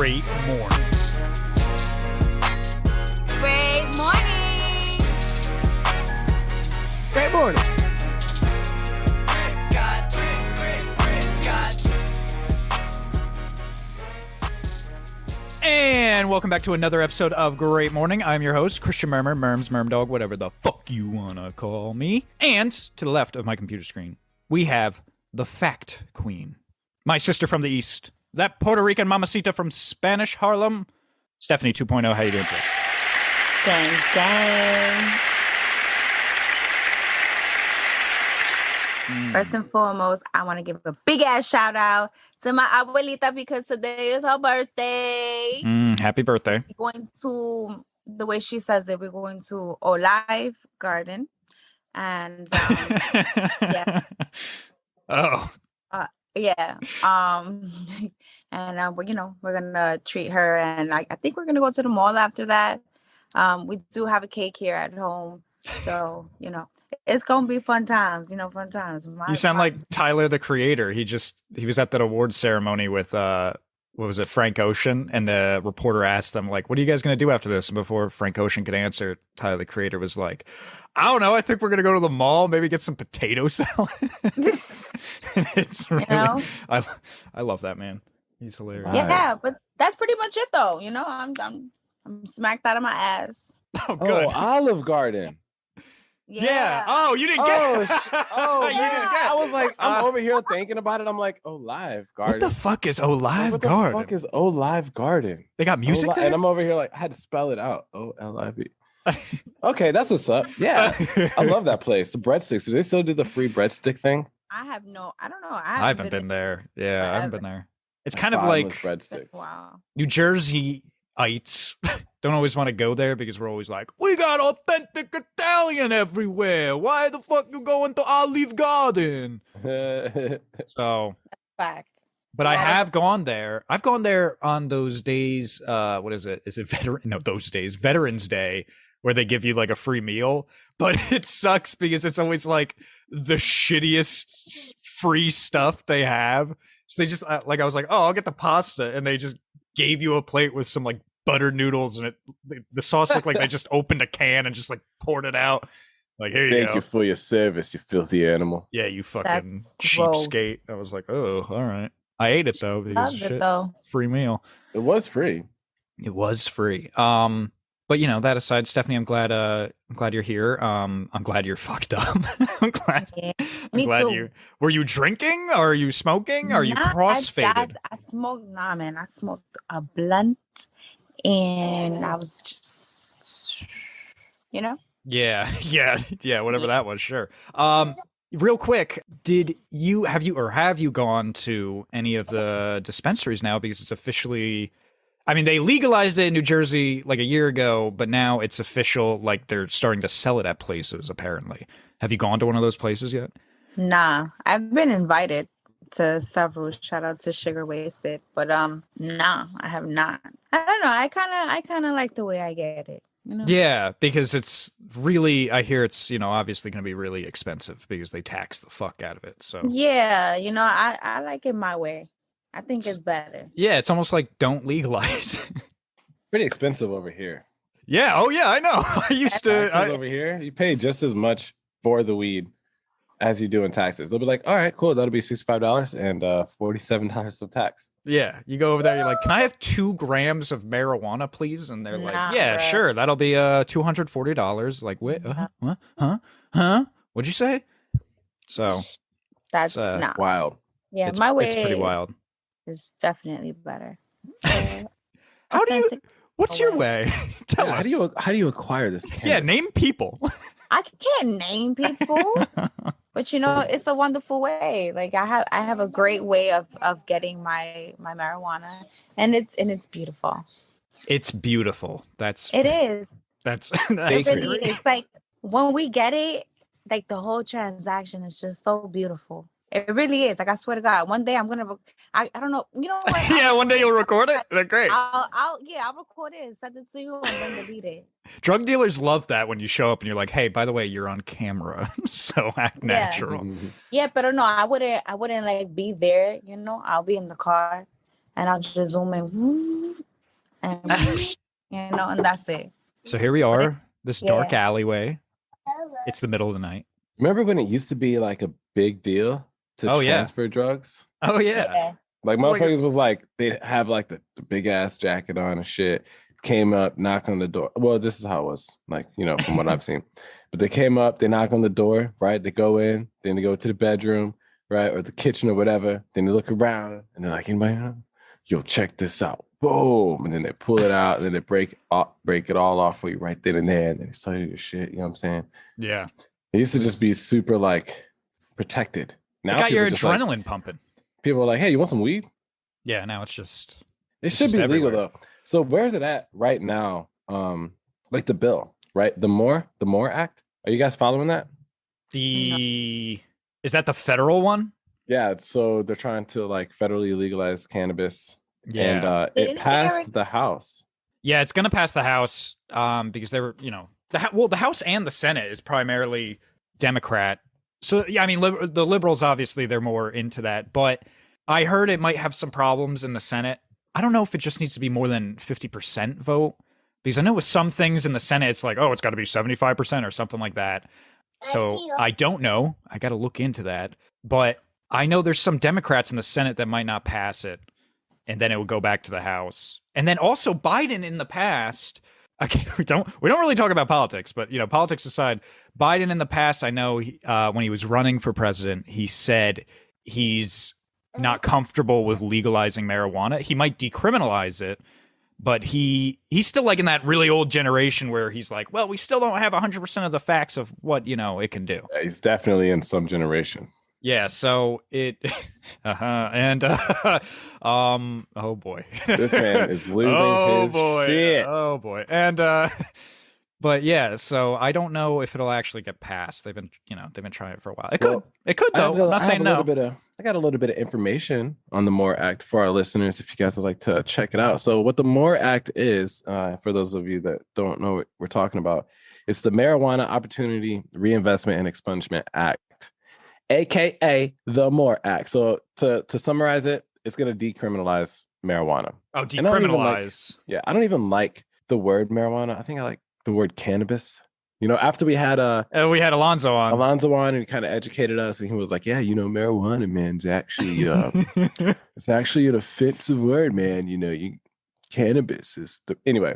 great morning. Great morning. Great morning. And welcome back to another episode of Great Morning. I'm your host, Christian Murmur, Merms, Mermdog, whatever the fuck you wanna call me. And to the left of my computer screen, we have the Fact Queen. My sister from the East, that Puerto Rican mamacita from Spanish Harlem, Stephanie 2.0. How you doing today? Gang. First and foremost, I want to give a big ass shout out to my abuelita because today is her birthday. Happy birthday. We're going to, the way she says it, we're going to Olive Garden. And yeah. Oh. Yeah. And we're gonna treat her, and I think we're gonna go to the mall after that. We do have a cake here at home, so it's gonna be fun times. Fun times. You sound like Tyler the Creator. He was at that awards ceremony with what was it, Frank Ocean, and the reporter asked them, like, what are you guys gonna do after this? And before Frank Ocean could answer, Tyler the Creator was like, I don't know, I think we're gonna go to the mall, maybe get some potato salad. And it's really, I love that man. He's hilarious. Yeah, but that's pretty much it though. I'm smacked out of my ass. Oh, good. Oh, Olive Garden. Yeah. Oh, you didn't get it. Oh, You didn't get it. I was like, I'm over here thinking about it. I'm like, Olive Garden. What the fuck is Olive Garden? What the fuck is Olive Garden? They got music there? And I'm over here like, I had to spell it out. O-L-I-V. Okay, that's what's up. Yeah. I love that place. The breadsticks. Do they still do the free breadstick thing? I don't know. I haven't been there. Yeah, I haven't been there. It's kind of Bottomless like breadsticks. Wow. New Jerseyites don't always want to go there because we're always like, we got authentic Italian everywhere. Why the fuck you going to Olive Garden? So, Fact. but I have gone there. I've gone there on those days. What is it? Is it Veterans Day, where they give you like a free meal. But it sucks because it's always like the shittiest free stuff they have. So they just I was like, oh, I'll get the pasta, and they just gave you a plate with some like butter noodles, and the sauce looked like they just opened a can and just like poured it out. Like, here you go. Thank you for your service, you filthy animal. Yeah, you fucking That's cheapskate. I was like, oh, all right. I ate it though because Loved it, though. free meal. It was free. It was free. But that aside, Stephanie, I'm glad you're here. I'm glad you're fucked up. I'm glad. Yeah, I'm glad too. Were you drinking? Are you smoking? Are you crossfaded? I smoked. Nah, man. I smoked a blunt, and I was just, Yeah. Whatever that was. Sure. Real quick, have you gone to any of the dispensaries now? Because it's officially, I mean, they legalized it in New Jersey like a year ago, but now it's official. Like they're starting to sell it at places. Apparently, have you gone to one of those places yet? Nah, I've been invited to several. Shout out to Sugar Wasted, but nah, I have not. I don't know. I kind of like the way I get it. Yeah, because it's really, I hear it's, obviously going to be really expensive because they tax the fuck out of it. So yeah, I like it my way. I think it's better. Yeah, it's almost like don't legalize. Pretty expensive over here. Yeah. Oh yeah, I know. I used to over here. You pay just as much for the weed as you do in taxes. They'll be like, all right, cool. That'll be $65 and $47 of tax. Yeah, you go over there, you're like, can I have 2 grams of marijuana, please? And they're like, yeah, bro. sure. That'll be $240. Like, wait, what? Huh? What'd you say? So That's it's, not Wild. Yeah, my way it's pretty wild. is definitely better. How do you? What's your way? Tell us. How do you acquire this cannabis? Yeah, name people. I can't name people, but it's a wonderful way. Like I have a great way of getting my marijuana, and it's beautiful. It's beautiful. It is. That's It really is. Like when we get it, like the whole transaction is just so beautiful. It really is. Like I swear to God, one day I'm gonna. I don't know. You know what? Yeah, one day you'll record it. They're great. I'll record it and send it to you and then delete it. Drug dealers love that when you show up and you're like, "Hey, by the way, you're on camera, so act natural." Yeah, but no, I wouldn't like be there. I'll be in the car, and I'll just zoom in, and and that's it. So here we are, this dark Yeah. alleyway. It's the middle of the night. Remember when it used to be like a big deal to transfer drugs? Oh yeah. Like motherfuckers was like, they'd have like the big ass jacket on and shit. Came up, knock on the door. Well, this is how it was, like, from what I've seen. But they came up, they knock on the door, right? They go in, then they go to the bedroom, right? Or the kitchen or whatever. Then they look around and they're like, anybody home? Yo, check this out. Boom. And then they pull it out and then they break it all off for you right then and there. And then they sell you your shit. You know what I'm saying? Yeah. It used to just be super like protected. Now you got your just, adrenaline like, pumping. People are like, hey, you want some weed? Yeah, now it's just it should be legal though. So where's it at right now? Like the bill, right? The More Act. Are you guys following that? Is that the federal one? Yeah, so they're trying to like federally legalize cannabis. Yeah. And it passed the House. Yeah, it's gonna pass the House because they were, the House and the Senate is primarily Democrat. So yeah, I mean, the liberals obviously they're more into that, but I heard it might have some problems in the Senate. I don't know if it just needs to be more than 50% vote, because I know with some things in the Senate it's like, oh, it's got to be 75% or something like that. So I don't know. I got to look into that, but I know there's some Democrats in the Senate that might not pass it, and then it would go back to the House. And then also Biden in the past. Okay, we don't really talk about politics, but politics aside, Biden in the past, I know when he was running for president, he said he's not comfortable with legalizing marijuana. He might decriminalize it, but he's still like in that really old generation where he's like, well, we still don't have 100% of the facts of what it can do. Yeah, he's definitely in some generation. Yeah, so it and oh boy. This man is losing his shit. Oh boy. And but yeah, so I don't know if it'll actually get passed. They've been trying it for a while. It could though. I'm not saying no. I got a little bit of information on the MORE Act for our listeners if you guys would like to check it out. So what the MORE Act is, for those of you that don't know what we're talking about, it's the Marijuana Opportunity Reinvestment and Expungement Act, aka the MORE Act. So to summarize it, it's going to decriminalize marijuana. Oh, decriminalize. I don't even like the word marijuana. I think I like the word cannabis. After we had Alonzo on, and he kind of educated us, and he was like, yeah, marijuana, man, is actually it's actually an offensive word, man. Cannabis is anyway.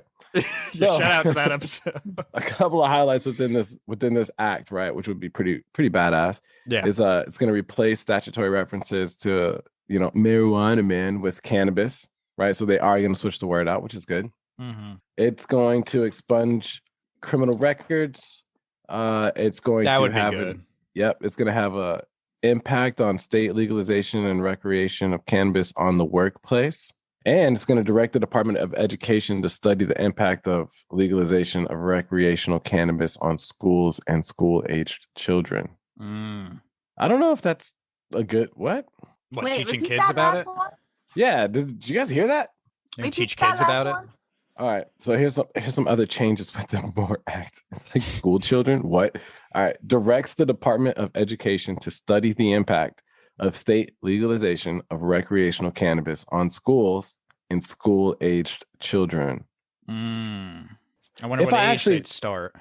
Shout out to that episode. A couple of highlights within this act, right, which would be pretty badass. Yeah, is it's going to replace statutory references to marijuana, man, with cannabis, right? So they are going to switch the word out, which is good. Mm-hmm. It's going to expunge criminal records. It's going to have it's going to have a impact on state legalization and recreation of cannabis on the workplace. And it's going to direct the Department of Education to study the impact of legalization of recreational cannabis on schools and school-aged children. I don't know if that's a good what teaching kids about it. Yeah, did you guys hear that? Teach kids about it. All right, so here's some other changes with the MORE Act. It's like school children. What? All right, directs the Department of Education to study the impact of state legalization of recreational cannabis on schools and school-aged children. I wonder what age they'd start.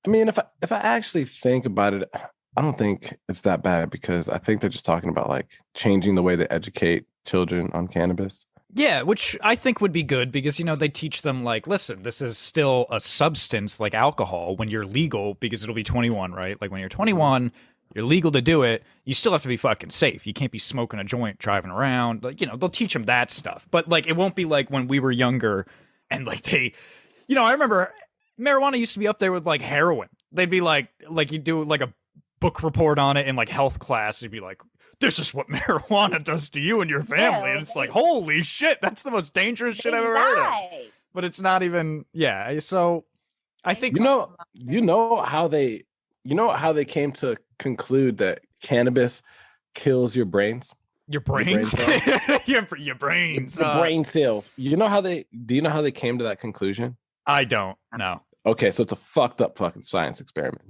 I mean, if I actually think about it, I don't think it's that bad, because I think they're just talking about like changing the way they educate children on cannabis. Yeah, which I think would be good, because, they teach them like, listen, this is still a substance like alcohol when you're legal, because it'll be 21, right? Like when you're 21, you're legal to do it. You still have to be fucking safe. You can't be smoking a joint driving around. Like, they'll teach them that stuff. But like, it won't be like when we were younger and like I remember marijuana used to be up there with like heroin. They'd be like you do like a book report on it in like health class. You'd be like, this is what marijuana does to you and your family. And it's like, holy shit, that's the most dangerous shit I've ever heard of. But it's not even, so I think how they came to conclude that cannabis kills your brains. Your brains? Your brains. The brain cells. Do you know how they came to that conclusion? I don't know. Okay, so it's a fucked up fucking science experiment.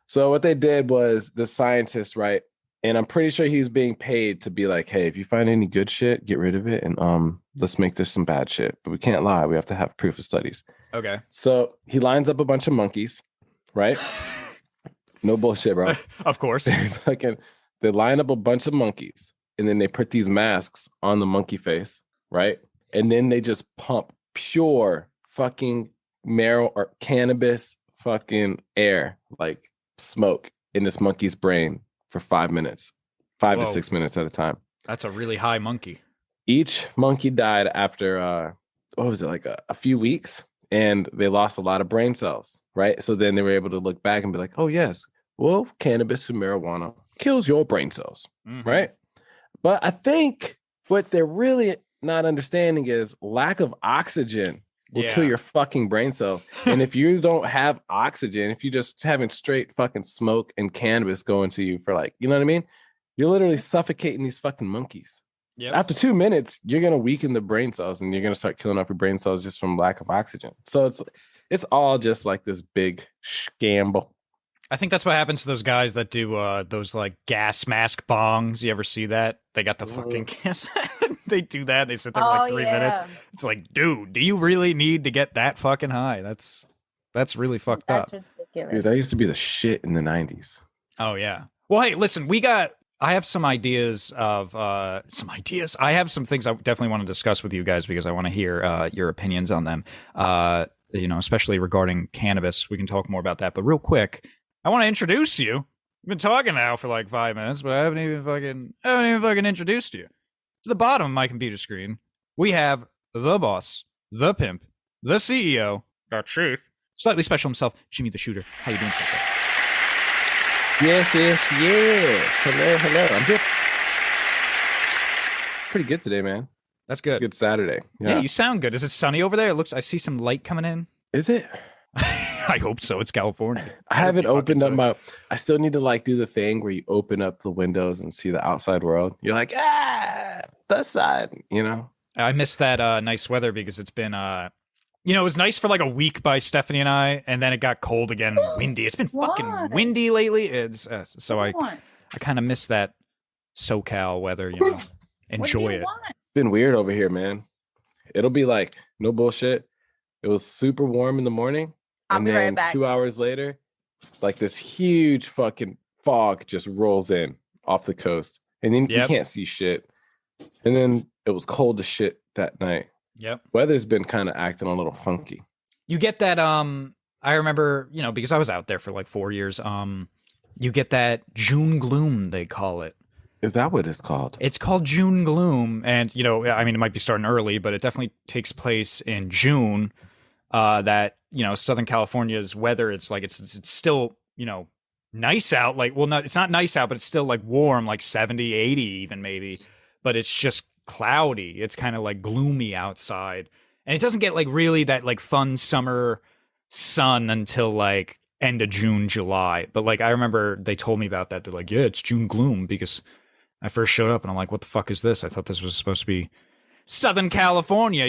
So what they did was, the scientists, right, And I'm pretty sure he's being paid to be like, hey, if you find any good shit, get rid of it. And let's make this some bad shit. But we can't lie. We have to have proof of studies. Okay. So he lines up a bunch of monkeys, right? No bullshit, bro. Of course. They line up a bunch of monkeys and then they put these masks on the monkey face, right? And then they just pump pure fucking or cannabis fucking air, like smoke, in this monkey's brain for 5 minutes, 5 to 6 minutes at a time. That's a really high monkey. Each monkey died after what was it, like a few weeks, and they lost a lot of brain cells, right? So then they were able to look back and be like, oh yes, well, cannabis and marijuana kills your brain cells, right? But I think what they're really not understanding is lack of oxygen will kill your fucking brain cells. And if you don't have oxygen, if you just having straight fucking smoke and cannabis going to you for like, you know what I mean? You're literally suffocating these fucking monkeys. Yep. After 2 minutes, you're going to weaken the brain cells and you're going to start killing off your brain cells just from lack of oxygen. So it's all just like this big scamble. I think that's what happens to those guys that do those like gas mask bongs. You ever see that? They got the fucking gas. They do that. They sit there for like 3 minutes. It's like, dude, do you really need to get that fucking high? That's really fucked up. That's ridiculous. Dude, that used to be the shit in the 90s. Oh yeah. Well, hey, listen, I have some ideas of I have some things I definitely want to discuss with you guys because I want to hear your opinions on them. Especially regarding cannabis. We can talk more about that. But real quick, I want to introduce you. We've been talking now for like 5 minutes, but I haven't even fucking introduced you. To the bottom of my computer screen, we have the boss, the pimp, the CEO, our chief, slightly special himself, Jimmy the Shooter. How you doing, sir? Yes. Hello. I'm good. Pretty good today, man. That's good. Good Saturday. Yeah, you sound good. Is it sunny over there? I see some light coming in. Is it? I hope so. It's California. I haven't opened up I still need to like do the thing where you open up the windows and see the outside world. You're like, that side, you know? I missed that nice weather because it's been, it was nice for like a week by Stephanie and I, and then it got cold again and windy. It's been fucking windy lately. It's so I kind of miss that SoCal weather, Enjoy it. It's been weird over here, man. It'll be like, no bullshit. It was super warm in the morning. And then right back. 2 hours later, like this huge fucking fog just rolls in off the coast. And then you can't see shit. And then it was cold as shit that night. Yep. Weather's been kind of acting a little funky. You get that, I remember, because I was out there for like 4 years. You get that June gloom, they call it. Is that what it's called? It's called June gloom. And, it might be starting early, but it definitely takes place in June. That Southern California's weather, it's like it's still nice out, like, well, it's not nice out, but it's still like warm, like 70, 80 even maybe, but it's just cloudy. It's kind of like gloomy outside, and it doesn't get like really that like fun summer sun until like end of June, July. But like I remember they told me about that. They're like, yeah, it's June gloom, because I first showed up and I'm like, what the fuck is this? I thought this was supposed to be Southern California,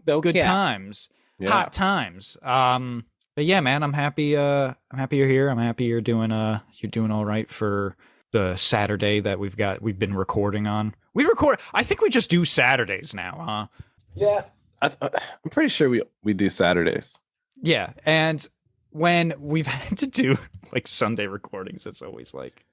good times. Yeah. Hot times. But yeah, man, I'm happy you're here. I'm happy you're doing all right for the Saturday that we've been recording on. I think we just do Saturdays now, huh? Yeah. I'm pretty sure we do Saturdays. Yeah. And when we've had to do like Sunday recordings, it's always like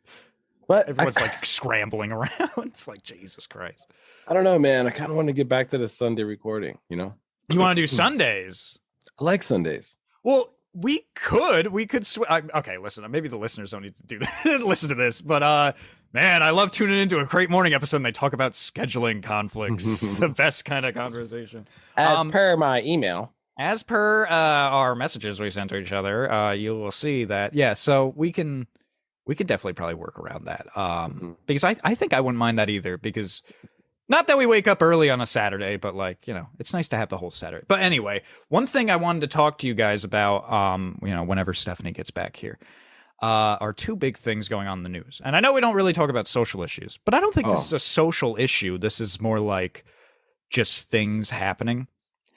everyone's like scrambling around. It's like, Jesus Christ. I don't know, man. I kind of want to get back to the Sunday recording, You want to do Sundays? I like Sundays. Well, we could. Okay, listen. Maybe the listeners don't need to do that. Listen to this, but man, I love tuning into a Great Morning episode. And they talk about scheduling conflicts. The best kind of conversation. As per my email, as per our messages we sent to each other, you will see that. Yeah, so we can definitely probably work around that. Because I think I wouldn't mind that either. Because not that we wake up early on a Saturday, but like, it's nice to have the whole Saturday. But anyway, one thing I wanted to talk to you guys about, whenever Stephanie gets back here, are two big things going on in the news. And I know we don't really talk about social issues, but I don't think this is a social issue. This is more like just things happening.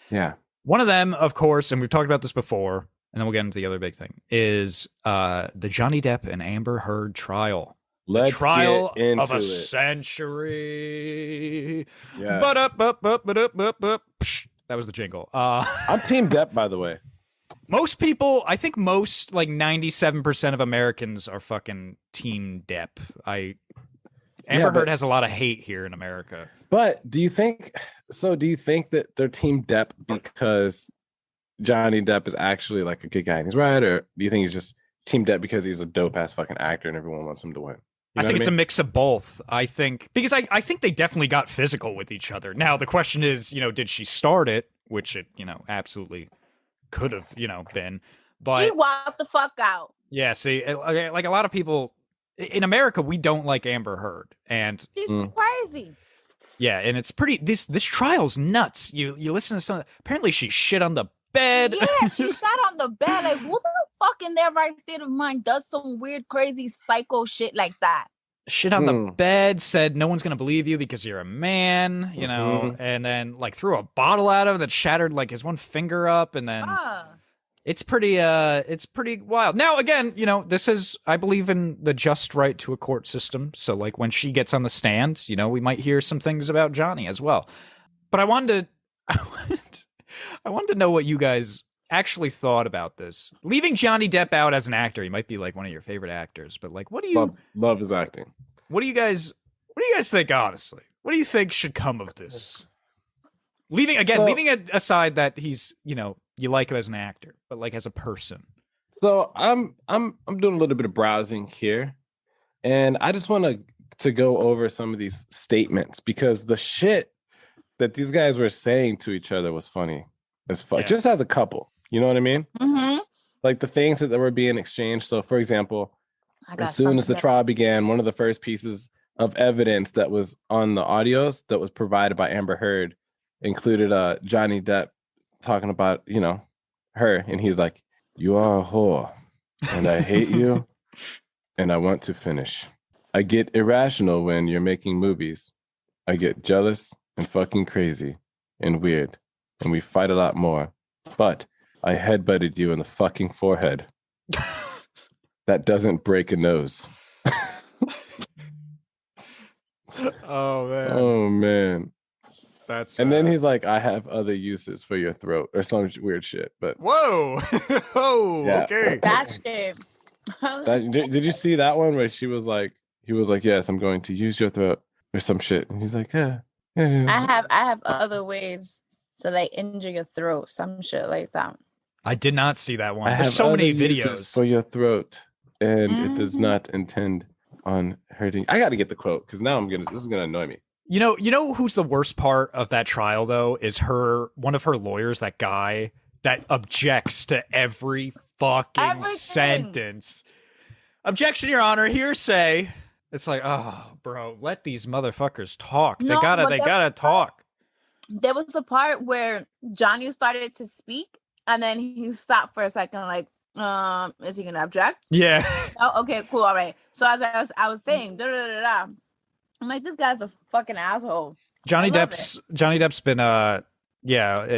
Yeah. One of them, of course, and we've talked about this before, and then we'll get into the other big thing, is the Johnny Depp and Amber Heard trial. The Let's trial get into of a it. century. Yes. That was the jingle. I'm Team Depp, by the way. Most people, I think most, like 97% of Americans are fucking Team Depp. Amber Heard has a lot of hate here in America. But do you think that they're Team Depp because Johnny Depp is actually like a good guy and he's right, or do you think he's just Team Depp because he's a dope ass fucking actor and everyone wants him to win? I think it's a mix of both. I think because I think they definitely got physical with each other. Now the question is, did she start it? Which it, absolutely could have, been. But she walked the fuck out. Yeah, see, like a lot of people in America, we don't like Amber Heard, and she's crazy. Yeah, and it's pretty. This trial's nuts. You listen to some. Apparently, she shit on the bed. Yeah, she shot on the bed. Like, who the fuck in their right state of mind does some weird, crazy, psycho shit like that? Shit on the bed. Said no one's gonna believe you because you're a man. And then like threw a bottle at him that shattered like his one finger up, and then. It's pretty wild. Now, again, this is, I believe in the just right to a court system. So like when she gets on the stand, we might hear some things about Johnny as well. But I wanted to know what you guys actually thought about this. Leaving Johnny Depp out as an actor, he might be like one of your favorite actors, but like, what do you love his acting? What do you guys think, honestly? What do you think should come of this? Leaving it aside that he's, you like him as an actor, but like as a person. So I'm doing a little bit of browsing here, and I just want to go over some of these statements because the shit that these guys were saying to each other was funny as fuck. Yeah. Just as a couple, you know what I mean? Mm-hmm. Like the things that were being exchanged. So, for example, as soon as the trial began, one of the first pieces of evidence that was on the audios that was provided by Amber Heard included Johnny Depp talking about, her. And he's like, "You are a whore and I hate you and I want to finish. I get irrational when you're making movies. I get jealous and fucking crazy and weird. And we fight a lot more. But I headbutted you in the fucking forehead. That doesn't break a nose." Oh, man. And then he's like, "I have other uses for your throat," or some weird shit. But whoa, oh, yeah. Okay. That shit. Did you see that one where he was like, "Yes, I'm going to use your throat," or some shit, and he's like, "Yeah. I have other ways to like injure your throat, some shit like that." I did not see that one. There's so many videos for your throat, and it does not intend on hurting. I got to get the quote because now this is gonna annoy me. You know who's the worst part of that trial though is one of her lawyers, that guy that objects to every fucking sentence. "Objection, Your Honor, hearsay." It's like, oh, bro, let these motherfuckers talk. They gotta talk. There was a part where Johnny started to speak, and then he stopped for a second, like, is he gonna object? Yeah. Oh, okay, cool, all right. So as I was saying, I'm like, this guy's a fucking asshole. Johnny Depp's been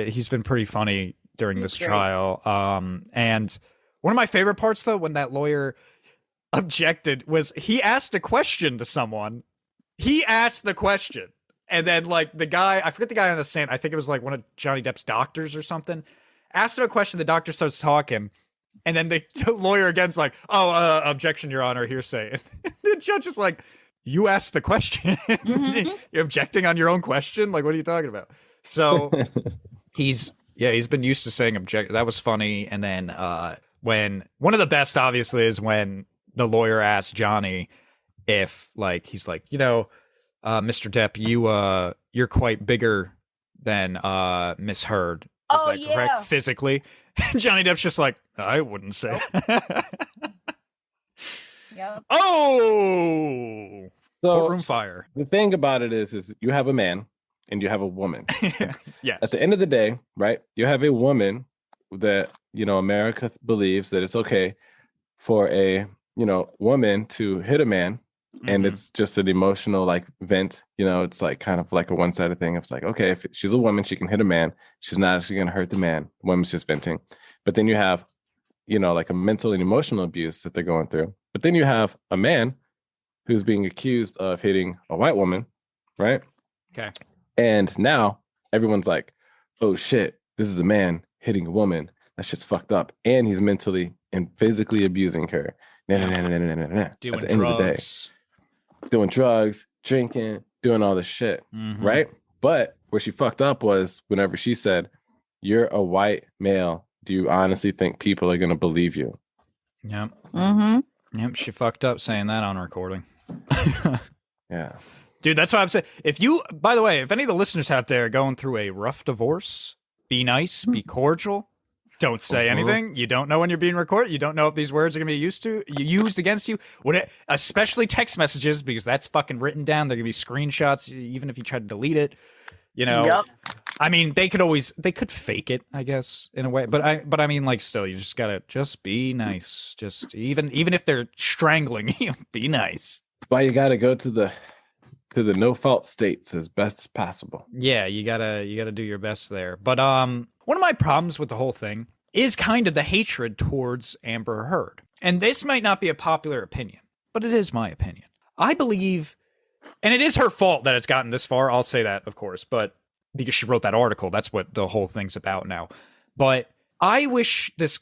he's been pretty funny during this trial. And one of my favorite parts though, when that lawyer objected, was he asked a question to someone. He asked the question, and then like the guy, I forget the guy on the stand, I think it was like one of Johnny Depp's doctors or something, asked him a question. The doctor starts talking, and then the lawyer again's like, "Oh, objection, Your Honor, hearsay." And the judge is like, "You asked the question. You're objecting on your own question? Like, what are you talking about?" So he's been used to saying object. That was funny. And then when one of the best, obviously, is when the lawyer asked Johnny if, like, he's like, Mr. Depp, you're quite bigger than Miss Heard. Is that correct? Physically? And Johnny Depp's just like, "I wouldn't say." Yep. Oh, so courtroom fire. The thing about it is you have a man and you have a woman. Yes. At the end of the day, right? You have a woman that, America believes that it's okay for a, woman to hit a man. Mm-hmm. And it's just an emotional like vent. It's like kind of like a one-sided thing. It's like, okay, if she's a woman, she can hit a man. She's not actually going to hurt the man. The woman's just venting. But then you have, like a mental and emotional abuse that they're going through. But then you have a man who's being accused of hitting a white woman, right? Okay. And now everyone's like, oh shit, this is a man hitting a woman. That's just fucked up. And he's mentally and physically abusing her. Doing At the end of the day. Doing drugs, drinking, doing all this shit, right? But where she fucked up was whenever she said, you're a white male. Do you honestly think people are going to believe you? Yep. Yep, she fucked up saying that on recording. Yeah. Dude, that's what I'm saying. By the way, if any of the listeners out there are going through a rough divorce, be nice, be cordial. Don't say anything. You don't know when you're being recorded. You don't know if these words are going to be used against you. Especially text messages, because that's fucking written down. They're going to be screenshots, even if you try to delete it. You know, I mean, they could fake it, I guess, in a way. But I mean, like, still, you just gotta be nice. Just even if they're strangling you, be nice. That's why you gotta go to the no fault states as best as possible. Yeah, you gotta do your best there. But one of my problems with the whole thing is kind of the hatred towards Amber Heard. And this might not be a popular opinion, but it is my opinion. I believe, and it is her fault that it's gotten this far. I'll say that, of course, but because she wrote that article, that's what the whole thing's about now. But I wish this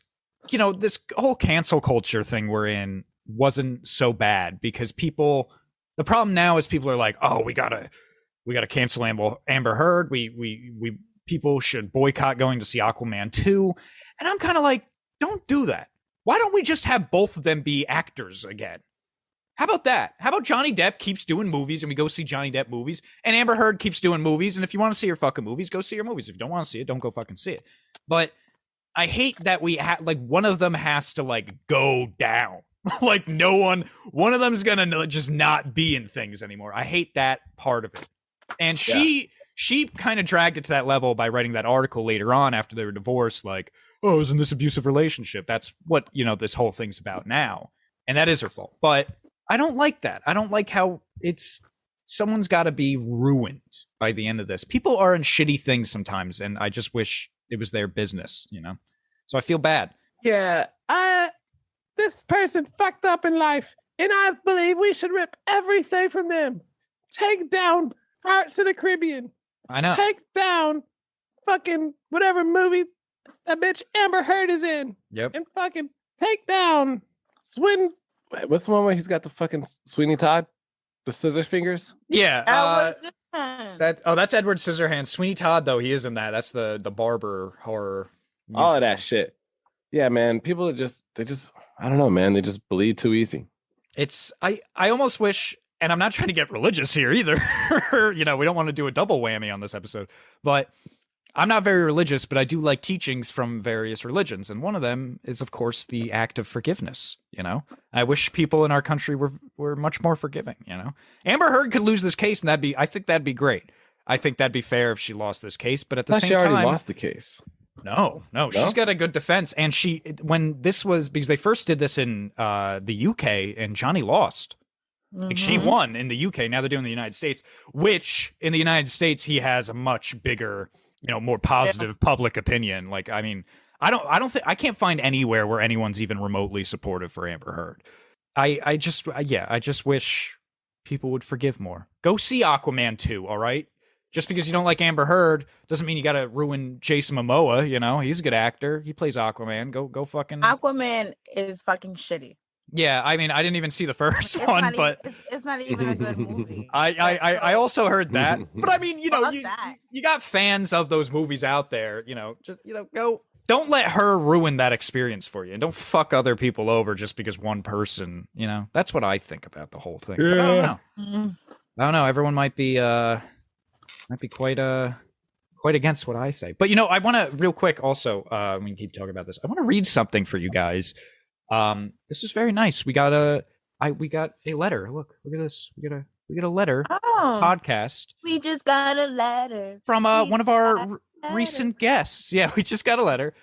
whole cancel culture thing we're in wasn't so bad, because the problem now is people are like, oh, we gotta cancel Amber Heard. We people should boycott going to see Aquaman 2. And I'm kind of like, don't do that. Why don't we just have both of them be actors again? How about that? How about Johnny Depp keeps doing movies and we go see Johnny Depp movies, and Amber Heard keeps doing movies, and if you want to see her fucking movies, go see her movies. If you don't want to see it, don't go fucking see it. But I hate that we one of them has to like go down. Like one of them's gonna just not be in things anymore. I hate that part of it. And she kind of dragged it to that level by writing that article later on after they were divorced, like, oh, it was in this abusive relationship. That's what, this whole thing's about now. And that is her fault. But I don't like that. I don't like how someone's got to be ruined by the end of this. People are in shitty things sometimes, and I just wish it was their business, So I feel bad. Yeah, this person fucked up in life, and I believe we should rip everything from them. Take down Pirates of the Caribbean. I know. Take down fucking whatever movie that bitch Amber Heard is in. Yep. And fucking take down what's the one where he's got the fucking Sweeney Todd? The scissor fingers? Yeah. That's Edward Scissorhands. Sweeney Todd, though, he is in that. That's the barber horror. Music. All of that shit. Yeah, man. People are they just, I don't know, man. They just bleed too easy. I almost wish, and I'm not trying to get religious here either. We don't want to do a double whammy on this episode, but I'm not very religious, but I do like teachings from various religions. And one of them is, of course, the act of forgiveness. I wish people in our country were much more forgiving. Amber Heard could lose this case, and I think that'd be great. I think that'd be fair if she lost this case, but at the same time, she already lost the case. No, she's got a good defense. And when this was, because they first did this in the UK, and Johnny lost. Like, she won in the UK. Now they're doing the United States, which in the United States, he has a much bigger, more positive public opinion. Like, I mean, I can't find anywhere where anyone's even remotely supportive for Amber Heard. I just wish people would forgive more. Go see Aquaman 2, all right? Just because you don't like Amber Heard doesn't mean you got to ruin Jason Momoa. He's a good actor. He plays Aquaman. Go fucking. Aquaman is fucking shitty. Yeah, I mean, I didn't even see the first one, but it's not even a good movie. I also heard that, but I mean, you got fans of those movies out there. Go. Don't let her ruin that experience for you, and don't fuck other people over just because one person. That's what I think about the whole thing. Yeah. But I don't know. I don't know. Everyone might be quite against what I say, but I want to real quick also. We can keep talking about this. I want to read something for you guys. This is very nice. We got a letter. Look at this. We got a letter. Podcast. We just got a letter from one of our recent guests. Yeah, we just got a letter.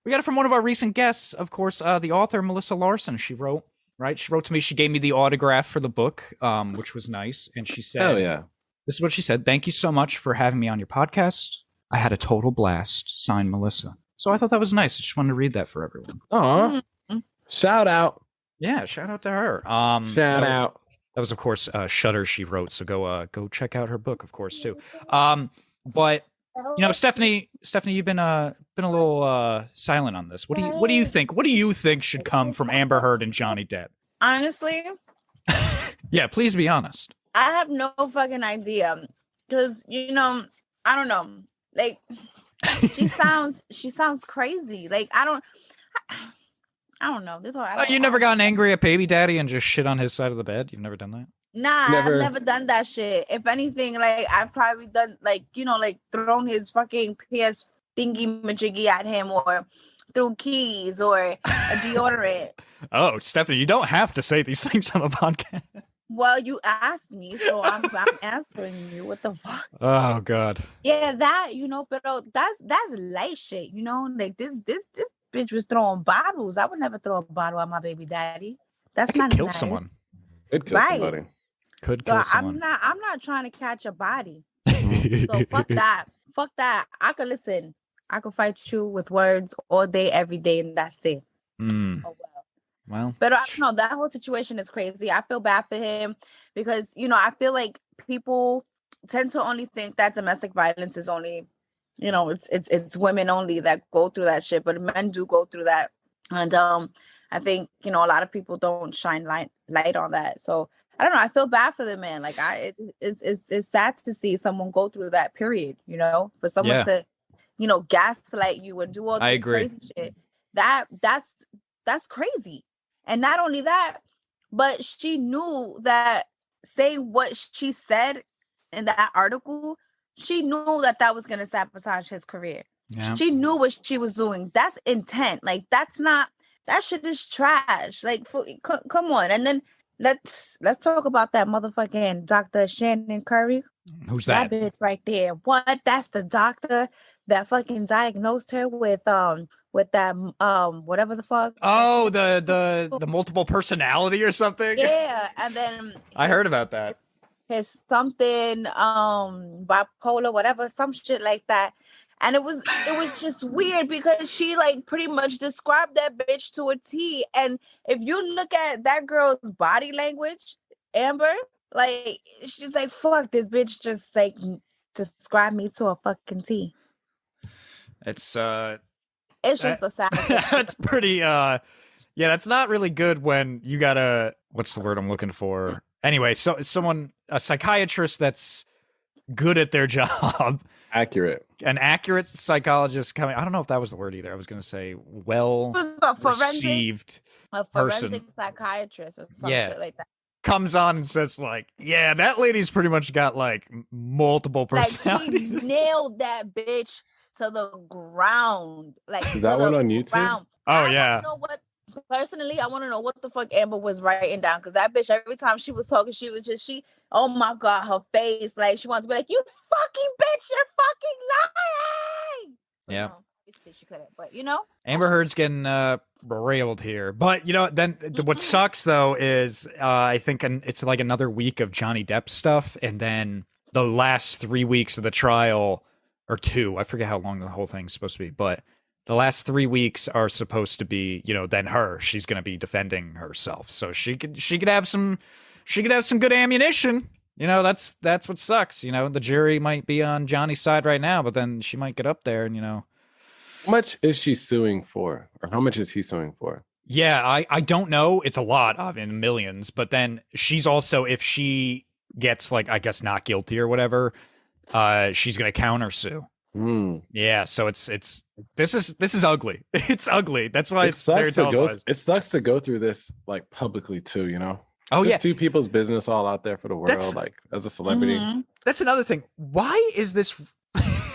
We got it from one of our recent guests. Of course, the author Melissa Larson. She wrote to me. She gave me the autograph for the book, which was nice. And she said, "Oh yeah." This is what she said. "Thank you so much for having me on your podcast. I had a total blast." Signed, Melissa. So I thought that was nice. I just wanted to read that for everyone. Aw. Shout out. Yeah, shout out to her. Shout out. That was, of course, Shutter she wrote. So go check out her book, of course, too. But Stephanie, you've been a little silent on this. What do you think? What do you think should come from Amber Heard and Johnny Depp? Honestly, yeah, please be honest. I have no fucking idea, because I don't know. Like, she sounds crazy. Like, I don't know. This whole you never gotten angry at baby daddy and just shit on his side of the bed? You've never done that? Nah, I've never done that shit. If anything, like, I've probably done, like, like, thrown his fucking PS thingy majiggy at him, or threw keys, or a deodorant. Oh, Stephanie, you don't have to say these things on the podcast. Well, you asked me, so I'm answering you. What the fuck? Oh God. Yeah, that but that's light shit. Like this bitch was throwing bottles. I would never throw a bottle at my baby daddy. That's not kill nice. someone. Could kill somebody. Could kill someone. I'm not trying to catch a body. So fuck that. Fuck that. I could listen. I could fight you with words all day, every day, and that's it. Oh well. Well, but I don't know. That whole situation is crazy. I feel bad for him because I feel like people tend to only think that domestic violence is only, it's women only that go through that shit, but men do go through that. And I think a lot of people don't shine light on that. So I don't know. I feel bad for the man. Like it's sad to see someone go through that period. For someone to gaslight you and do all this crazy shit. That's crazy. And not only that, but she knew that saying what she said in that article, she knew that was going to sabotage his career. Yeah. She knew what she was doing. That's intent. Like, that shit is trash. Like, come on. And then let's talk about that motherfucking Dr. Shannon Curry. Who's that? That bitch right there. What? That's the doctor that fucking diagnosed her with that whatever the fuck. Oh, the multiple personality or something. Yeah, and then I heard about that. His something bipolar, whatever, some shit like that. And it was just weird because she like pretty much described that bitch to a T. And if you look at that girl's body language, Amber, like, she's like, fuck, this bitch just like described me to a fucking T. It's just a sad. That's pretty that's not really good when you gotta, what's the word I'm looking for? Anyway, so a psychiatrist that's good at their job. An accurate psychologist coming. I don't know if that was the word either. I was gonna say received a forensic psychiatrist or some shit like that. Comes on and says like, yeah, that lady's pretty much got like multiple personalities. Like, he nailed that bitch to the ground. Like, is that one on YouTube? Ground. Oh, yeah. Personally, I want to know what the fuck Amber was writing down, because that bitch, every time she was talking, she was just, oh my God, her face, like, she wants to be like, you fucking bitch, you're fucking lying. Yeah. She couldn't, but Amber Heard's getting railed here. But then what sucks though is I think it's like another week of Johnny Depp stuff, and then the last 3 weeks of the trial, or 2, I forget how long the whole thing's supposed to be, but the last 3 weeks are supposed to be, then she's going to be defending herself, so she could have some good ammunition. That's what sucks. The jury might be on Johnny's side right now, but then she might get up there and How much is she suing for, or how much is he suing for? Yeah, I don't know. It's a lot, in millions. But then she's also, if she gets like, I guess, not guilty or whatever, she's gonna countersue. Yeah, so this is ugly. It's ugly. That's why it's very televised. It sucks to go through this like publicly too. Oh, just do people's business all out there for the world, like as a celebrity. Mm-hmm. That's another thing. Why is this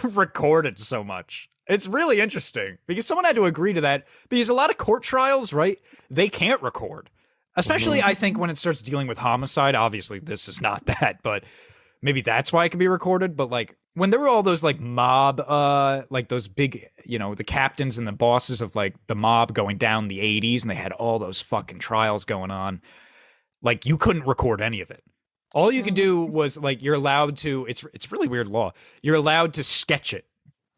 recorded so much? It's really interesting because someone had to agree to that, because a lot of court trials, right, they can't record. Especially, I think, when it starts dealing with homicide. Obviously, this is not that, but maybe that's why it can be recorded. But like when there were all those like mob, like those big, the captains and the bosses of like the mob going down the 80s, and they had all those fucking trials going on, like you couldn't record any of it. All you could do was like, you're allowed to, it's really weird law. You're allowed to sketch it.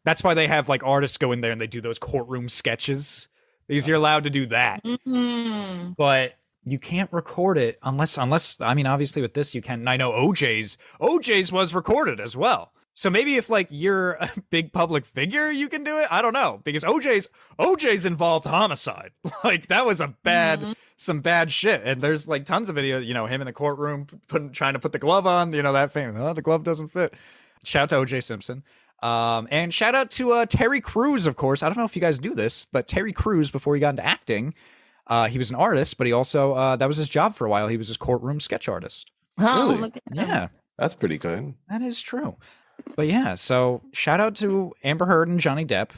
That's why they have like artists go in there and they do those courtroom sketches, because you're allowed to do that. Mm-hmm. But you can't record it unless I mean, obviously with this you can. And I know OJ's was recorded as well. So maybe if like you're a big public figure, you can do it. I don't know, because OJ's involved homicide. Like that was some bad shit. And there's like tons of video, you know, him in the courtroom trying to put the glove on, you know, that famous, oh, the glove doesn't fit. Shout out to OJ Simpson. And shout out to Terry Crews, of course. I don't know if you guys knew this, but Terry Crews, before he got into acting, he was an artist, but he also that was his job for a while. He was his courtroom sketch artist. Oh, really? Yeah, that's pretty good. That is true. But yeah, so shout out to Amber Heard and Johnny Depp.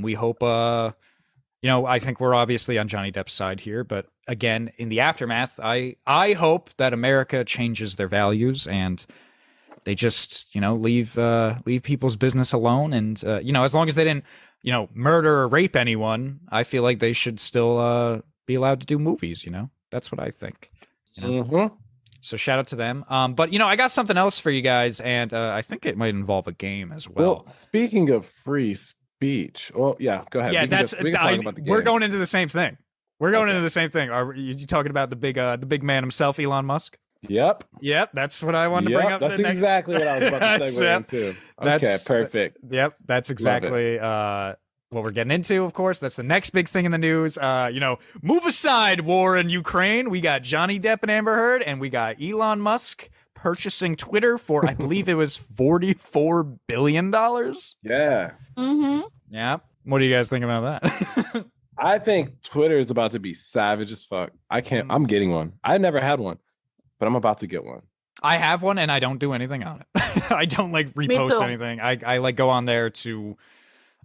We hope, you know, I think we're obviously on Johnny Depp's side here, but again, in the aftermath, I hope that America changes their values and they just, you know, leave people's business alone. And, you know, as long as they didn't, you know, murder or rape anyone, I feel like they should still be allowed to do movies, you know? That's what I think. You know? Mm-hmm. So shout out to them. But, you know, I got something else for you guys, and I think it might involve a game as well. Speaking of free speech, well, yeah, go ahead. Yeah, we're going into the same thing. We're going into the same thing. Are you talking about the big man himself, Elon Musk? Yep, that's what I wanted to bring up. That's exactly what I was about to segue into. Okay, perfect. Yep, that's exactly what we're getting into, of course. That's the next big thing in the news. You know, move aside war in Ukraine. We got Johnny Depp and Amber Heard, and we got Elon Musk purchasing Twitter for, I believe it was $44 billion. Yeah. Mm-hmm. Yeah. What do you guys think about that? I think Twitter is about to be savage as fuck. I'm getting one. I never had one, but I'm about to get one. I have one and I don't do anything on it. I don't like repost anything. I like go on there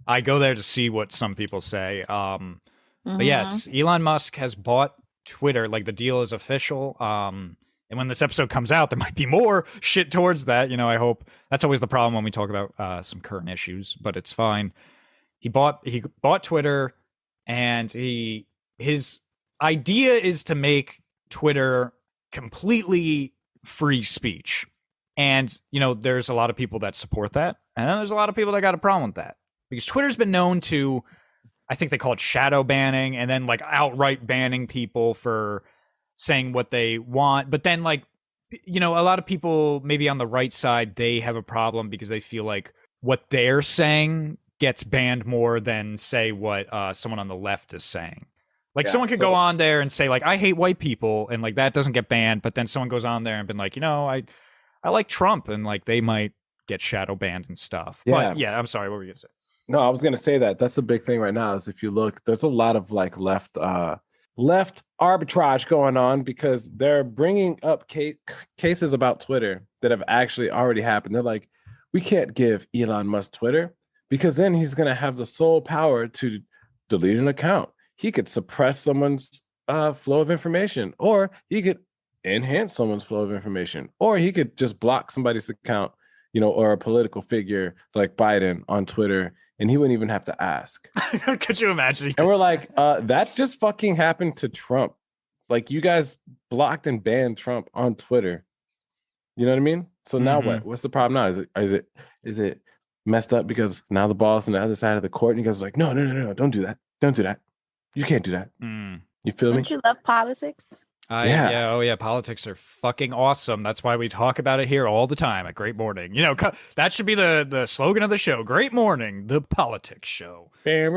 I go there to see what some people say. But yes, Elon Musk has bought Twitter. Like the deal is official. And when this episode comes out, there might be more shit towards that. You know, I hope. That's always the problem when we talk about some current issues, but it's fine. He bought Twitter, and his idea is to make Twitter completely free speech. And, you know, there's a lot of people that support that. And then there's a lot of people that got a problem with that. Because Twitter's been known to, I think they call it shadow banning, and then like outright banning people for saying what they want. But then, like, you know, a lot of people maybe on the right side, they have a problem because they feel like what they're saying gets banned more than, say, what someone on the left is saying. Like, someone could go on there and say, like, I hate white people, and like that doesn't get banned. But then someone goes on there and been like, you know, I like Trump, and like they might get shadow banned and stuff. Yeah. But yeah, I'm sorry, what were you gonna say? No, I was going to say that's the big thing right now is if you look, there's a lot of like left arbitrage going on because they're bringing up cases about Twitter that have actually already happened. They're like, we can't give Elon Musk Twitter because then he's going to have the sole power to delete an account. He could suppress someone's flow of information, or he could enhance someone's flow of information, or he could just block somebody's account, you know, or a political figure like Biden on Twitter. And he wouldn't even have to ask. Could you imagine? And we're like, that just fucking happened to Trump. Like, you guys blocked and banned Trump on Twitter. You know what I mean? So now what? What's the problem now? Is it messed up because now the ball's on the other side of the court and you guys are like, no, don't do that. Don't do that. You can't do that. You feel me? Don't you love politics? Yeah. Oh yeah, politics are fucking awesome. That's why we talk about it here all the time at Great Morning. You know, that should be the slogan of the show. Great Morning, the politics show. Where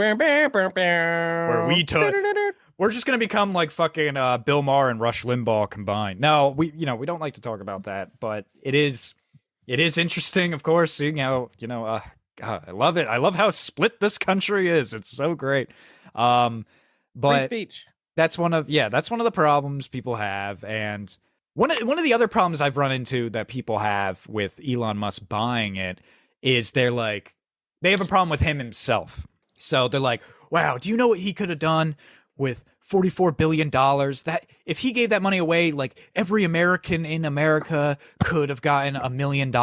we're just gonna become like fucking Bill Maher and Rush Limbaugh combined. No, we don't like to talk about that, but it is interesting, of course, seeing how, you know, God, I love it. I love how split this country is. It's so great. But free speech. That's one of the problems people have. And one of the other problems I've run into that people have with Elon Musk buying it is they have a problem with him himself. So they're like, wow, do you know what he could have done with $44 billion? That if he gave that money away, like every American in America could have gotten $1 million,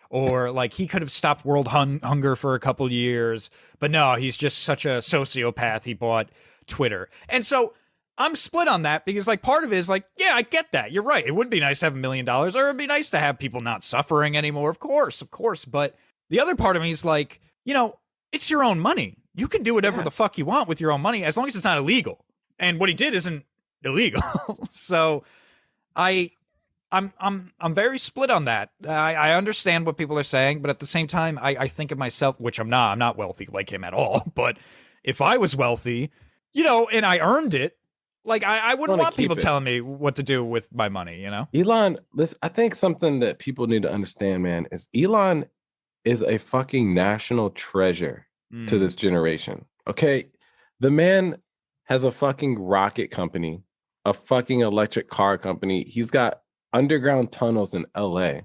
or like he could have stopped world hunger for a couple years. But no, he's just such a sociopath. He bought Twitter. And so I'm split on that because like part of it is like, yeah, I get that. You're right. It would be nice to have $1 million, or it'd be nice to have people not suffering anymore. Of course. But the other part of me is like, you know, it's your own money. You can do whatever the fuck you want with your own money as long as it's not illegal. And what he did isn't illegal. So I'm very split on that. I understand what people are saying, but at the same time, I think of myself, which I'm not wealthy like him at all. But if I was wealthy, and I earned it, like I wouldn't want people telling me what to do with my money, Elon, listen, I think something that people need to understand, man, is Elon is a fucking national treasure to this generation. Okay. The man has a fucking rocket company, a fucking electric car company. He's got underground tunnels in LA.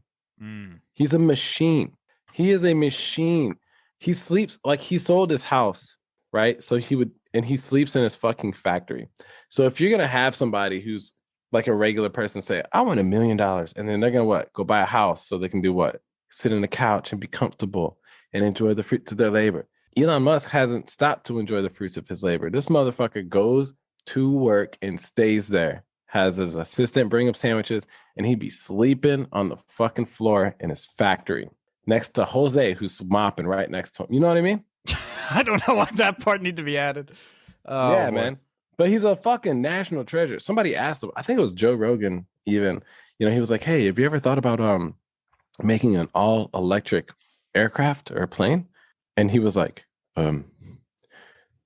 He's a machine. He is a machine. He sleeps like he sold his house, right? So he sleeps in his fucking factory. So if you're going to have somebody who's like a regular person say, I want $1 million, and then they're going to what? Go buy a house so they can do what? Sit on the couch and be comfortable and enjoy the fruits of their labor. Elon Musk hasn't stopped to enjoy the fruits of his labor. This motherfucker goes to work and stays there, has his assistant bring him sandwiches, and he'd be sleeping on the fucking floor in his factory next to Jose, who's mopping right next to him. You know what I mean? I don't know why that part need to be added. Yeah, boy. Man. But he's a fucking national treasure. Somebody asked him, I think it was Joe Rogan even, he was like, hey, have you ever thought about making an all electric aircraft or plane? And he was like,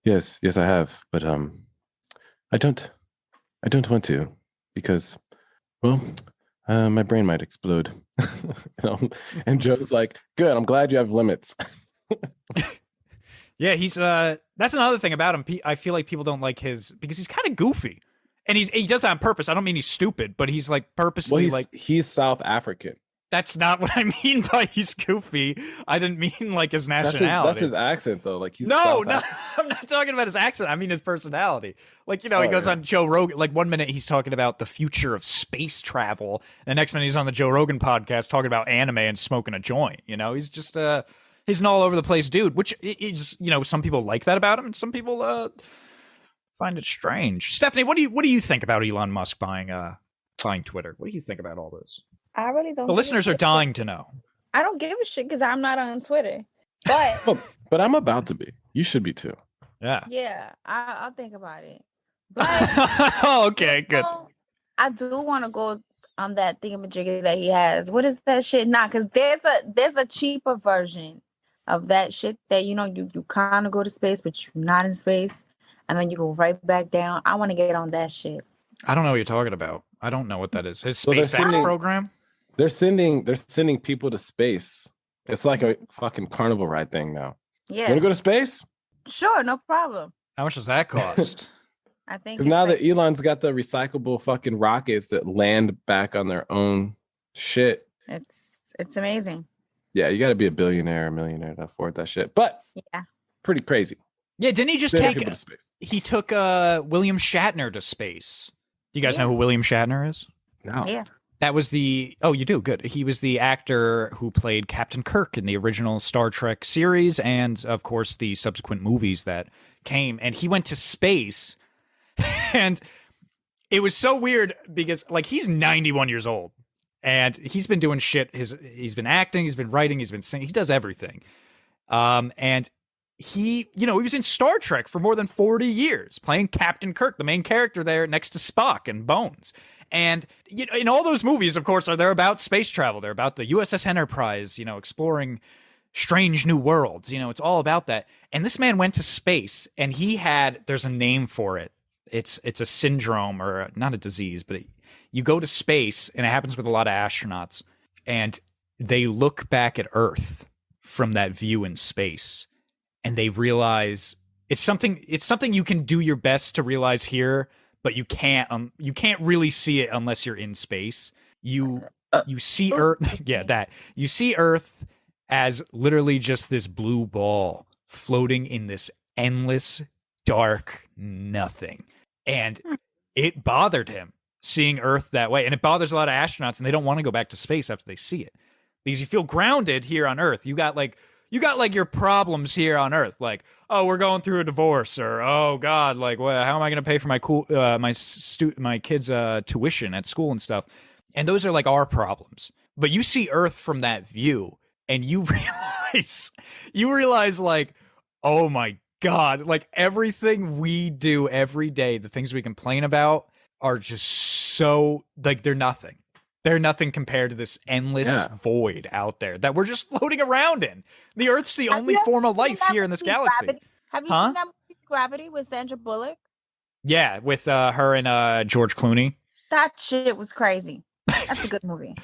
yes, I have, but I don't want to because, well, my brain might explode. And Joe's like, good, I'm glad you have limits. Yeah, he's that's another thing about him. I feel like people don't like because he's kind of goofy, and he does that on purpose. I don't mean he's stupid, but he's like purposely he's South African. That's not what I mean by he's goofy. I didn't mean like his nationality. That's his accent though. Like he's no, I'm not talking about his accent. I mean his personality. Like he goes on Joe Rogan. Like 1 minute he's talking about the future of space travel, the next minute he's on the Joe Rogan podcast talking about anime and smoking a joint. He's just he's an all over the place dude, which is, some people like that about him and some people find it strange. Stephanie, what do you think about Elon Musk buying Twitter? What do you think about all this? I really don't. The listeners are dying to know. I don't give a shit because I'm not on Twitter. But but I'm about to be. You should be too. Yeah. Yeah, I'll think about it. But okay, good. I do want to go on that thingamajigger that he has. What is that shit now? Because there's a cheaper version of that shit that you kind of go to space, but you're not in space, and then you go right back down. I want to get on that shit. I don't know what you're talking about. I don't know what that is. His SpaceX program? They're sending people to space. It's like a fucking carnival ride thing now. Yeah. You want to go to space? Sure, no problem. How much does that cost? I think because now that Elon's got the recyclable fucking rockets that land back on their own shit. It's amazing. Yeah, you got to be a billionaire or millionaire to afford that shit. But yeah, pretty crazy. Yeah, didn't he just he took William Shatner to space? Do you guys know who William Shatner is? No. Yeah. That was you do? Good. He was the actor who played Captain Kirk in the original Star Trek series and, of course, the subsequent movies that came. And he went to space. And it was so weird because, he's 91 years old. And he's been doing shit. He's been acting, he's been writing, he's been singing. He does everything. And he was in Star Trek for more than 40 years, playing Captain Kirk, the main character there next to Spock and Bones. And in all those movies, of course, they're about space travel. They're about the USS Enterprise, exploring strange new worlds. It's all about that. And this man went to space, and there's a name for it. It's a syndrome, or not a disease, but you go to space, and it happens with a lot of astronauts, and they look back at Earth from that view in space, and they realize it's something you can do your best to realize here, but you can't really see it unless you're in space. You see Earth, you see Earth as literally just this blue ball floating in this endless dark nothing. And it bothered him seeing Earth that way. And it bothers a lot of astronauts, and they don't want to go back to space after they see it. Because you feel grounded here on Earth. You got your problems here on Earth, like, oh, we're going through a divorce, or oh God, well, how am I going to pay for my kids' tuition at school and stuff? And those are our problems. But you see Earth from that view, and you realize, oh my God, everything we do every day, the things we complain about, are just so like they're nothing. They're nothing compared to this endless void out there that we're just floating around in. The Earth's the only form of life here in this galaxy. Gravity? Have you seen that movie Gravity with Sandra Bullock? Yeah, with her and George Clooney. That shit was crazy. That's a good movie.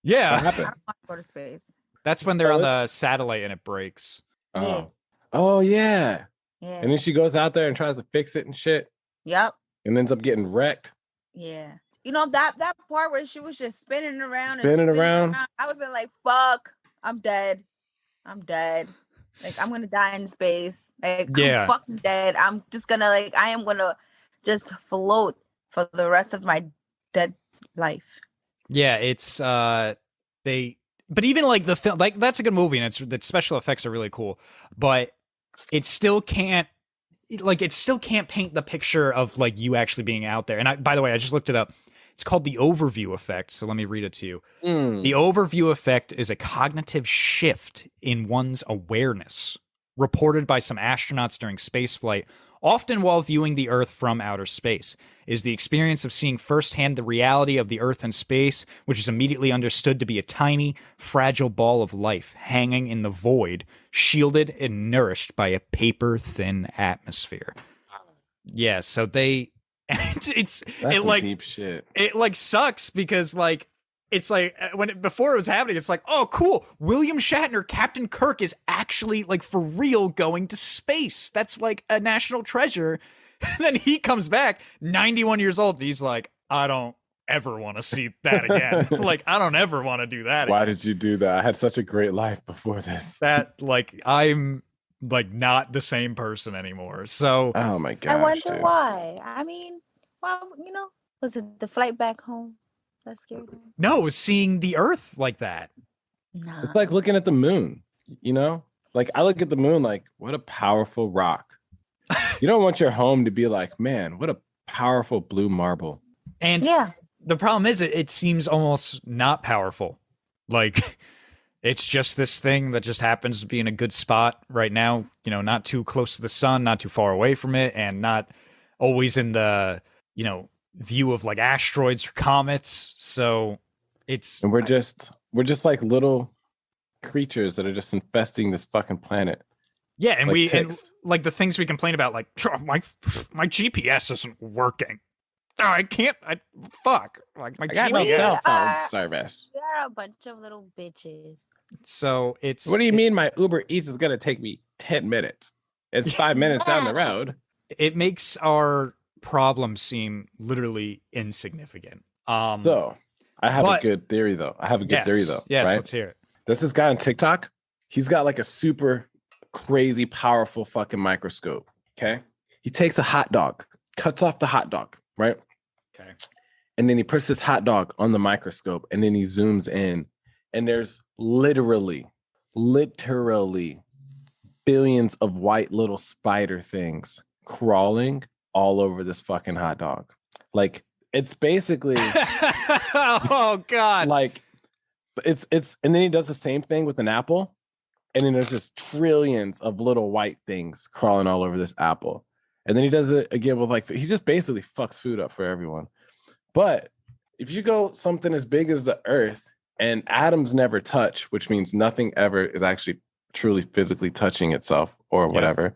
Yeah. I don't want to go to space. That's when they're on the satellite and it breaks. Oh. Oh, yeah. And then she goes out there and tries to fix it and shit. Yep. And ends up getting wrecked. Yeah. You know, that part where she was just spinning around. I would have been like, fuck, I'm dead. Like, I'm going to die in space. Like, I'm fucking dead. I'm just going to, like, I am going to just float for the rest of my dead life. Yeah, it's, but even, like, the film, like, that's a good movie, and the special effects are really cool, but it still can't paint the picture of, like, you actually being out there. And by the way, I just looked it up. It's called the overview effect. So let me read it to you. The overview effect is a cognitive shift in one's awareness reported by some astronauts during spaceflight, often while viewing the Earth from outer space. It is the experience of seeing firsthand the reality of the Earth and space, which is immediately understood to be a tiny, fragile ball of life hanging in the void, shielded and nourished by a paper-thin atmosphere. Yeah, so that's like deep shit. It like sucks because like it's like before it was happening, it's like, oh cool, William Shatner, Captain Kirk is actually like for real going to space. That's like a national treasure. And then he comes back 91 years old. And he's like, I don't ever want to see that again. Like, I don't ever want to do that. Why did you do that? I had such a great life before this. That like I'm like not the same person anymore. So oh my gosh, I wonder why. I mean, well, you know, was it the flight back home that scared me? No, it was seeing the Earth like that. Nah. It's like looking at the moon, you know? Like I look at the moon like, what a powerful rock. You don't want your home to be like, man, what a powerful blue marble. And the problem is it seems almost not powerful. Like it's just this thing that just happens to be in a good spot right now, you know, not too close to the sun, not too far away from it, and not always in the, you know, view of like asteroids or comets. So and we're just like little creatures that are just infesting this fucking planet. Yeah, and and like the things we complain about, like my GPS isn't working. Oh, I can't. Fuck. Like my got no cell phone service. They're a bunch of little bitches. So it's. What do you mean my Uber Eats is gonna take me 10 minutes? It's 5 minutes down the road. It makes our problem seem literally insignificant. So I have a good theory though. Yes, right? Let's hear it. There's this guy on TikTok. He's got like a super crazy powerful fucking microscope. Okay. He takes a hot dog, cuts off the hot dog, right? Okay. And then he puts this hot dog on the microscope and then he zooms in and there's literally billions of white little spider things crawling all over this fucking hot dog. Like it's basically oh god. Like it's and then he does the same thing with an apple. And then there's just trillions of little white things crawling all over this apple. And then he does it again with like, he just basically fucks food up for everyone. But if you go something as big as the Earth and atoms never touch, which means nothing ever is actually truly physically touching itself or whatever,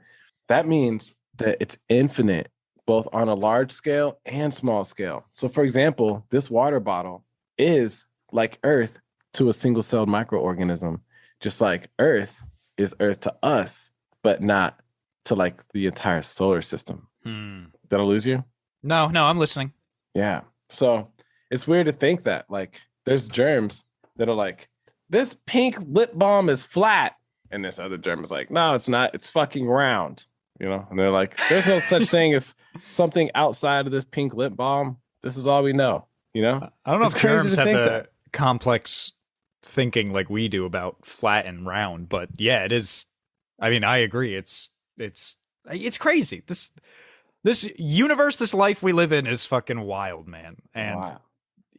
that means that it's infinite, both on a large scale and small scale. So for example, this water bottle is like Earth to a single-celled microorganism. Just like Earth is Earth to us, but not to like the entire solar system. Did I lose you? No, I'm listening. Yeah. So it's weird to think that like there's germs that are like, this pink lip balm is flat. And this other germ is like, no, it's not. It's fucking round. You know? And they're like, there's no such thing as something outside of this pink lip balm. This is all we know. You know? I don't know if germs have the complex thinking like we do about flat and round, but yeah, it is. I mean, I agree. It's crazy. This universe, this life we live in is fucking wild, man. And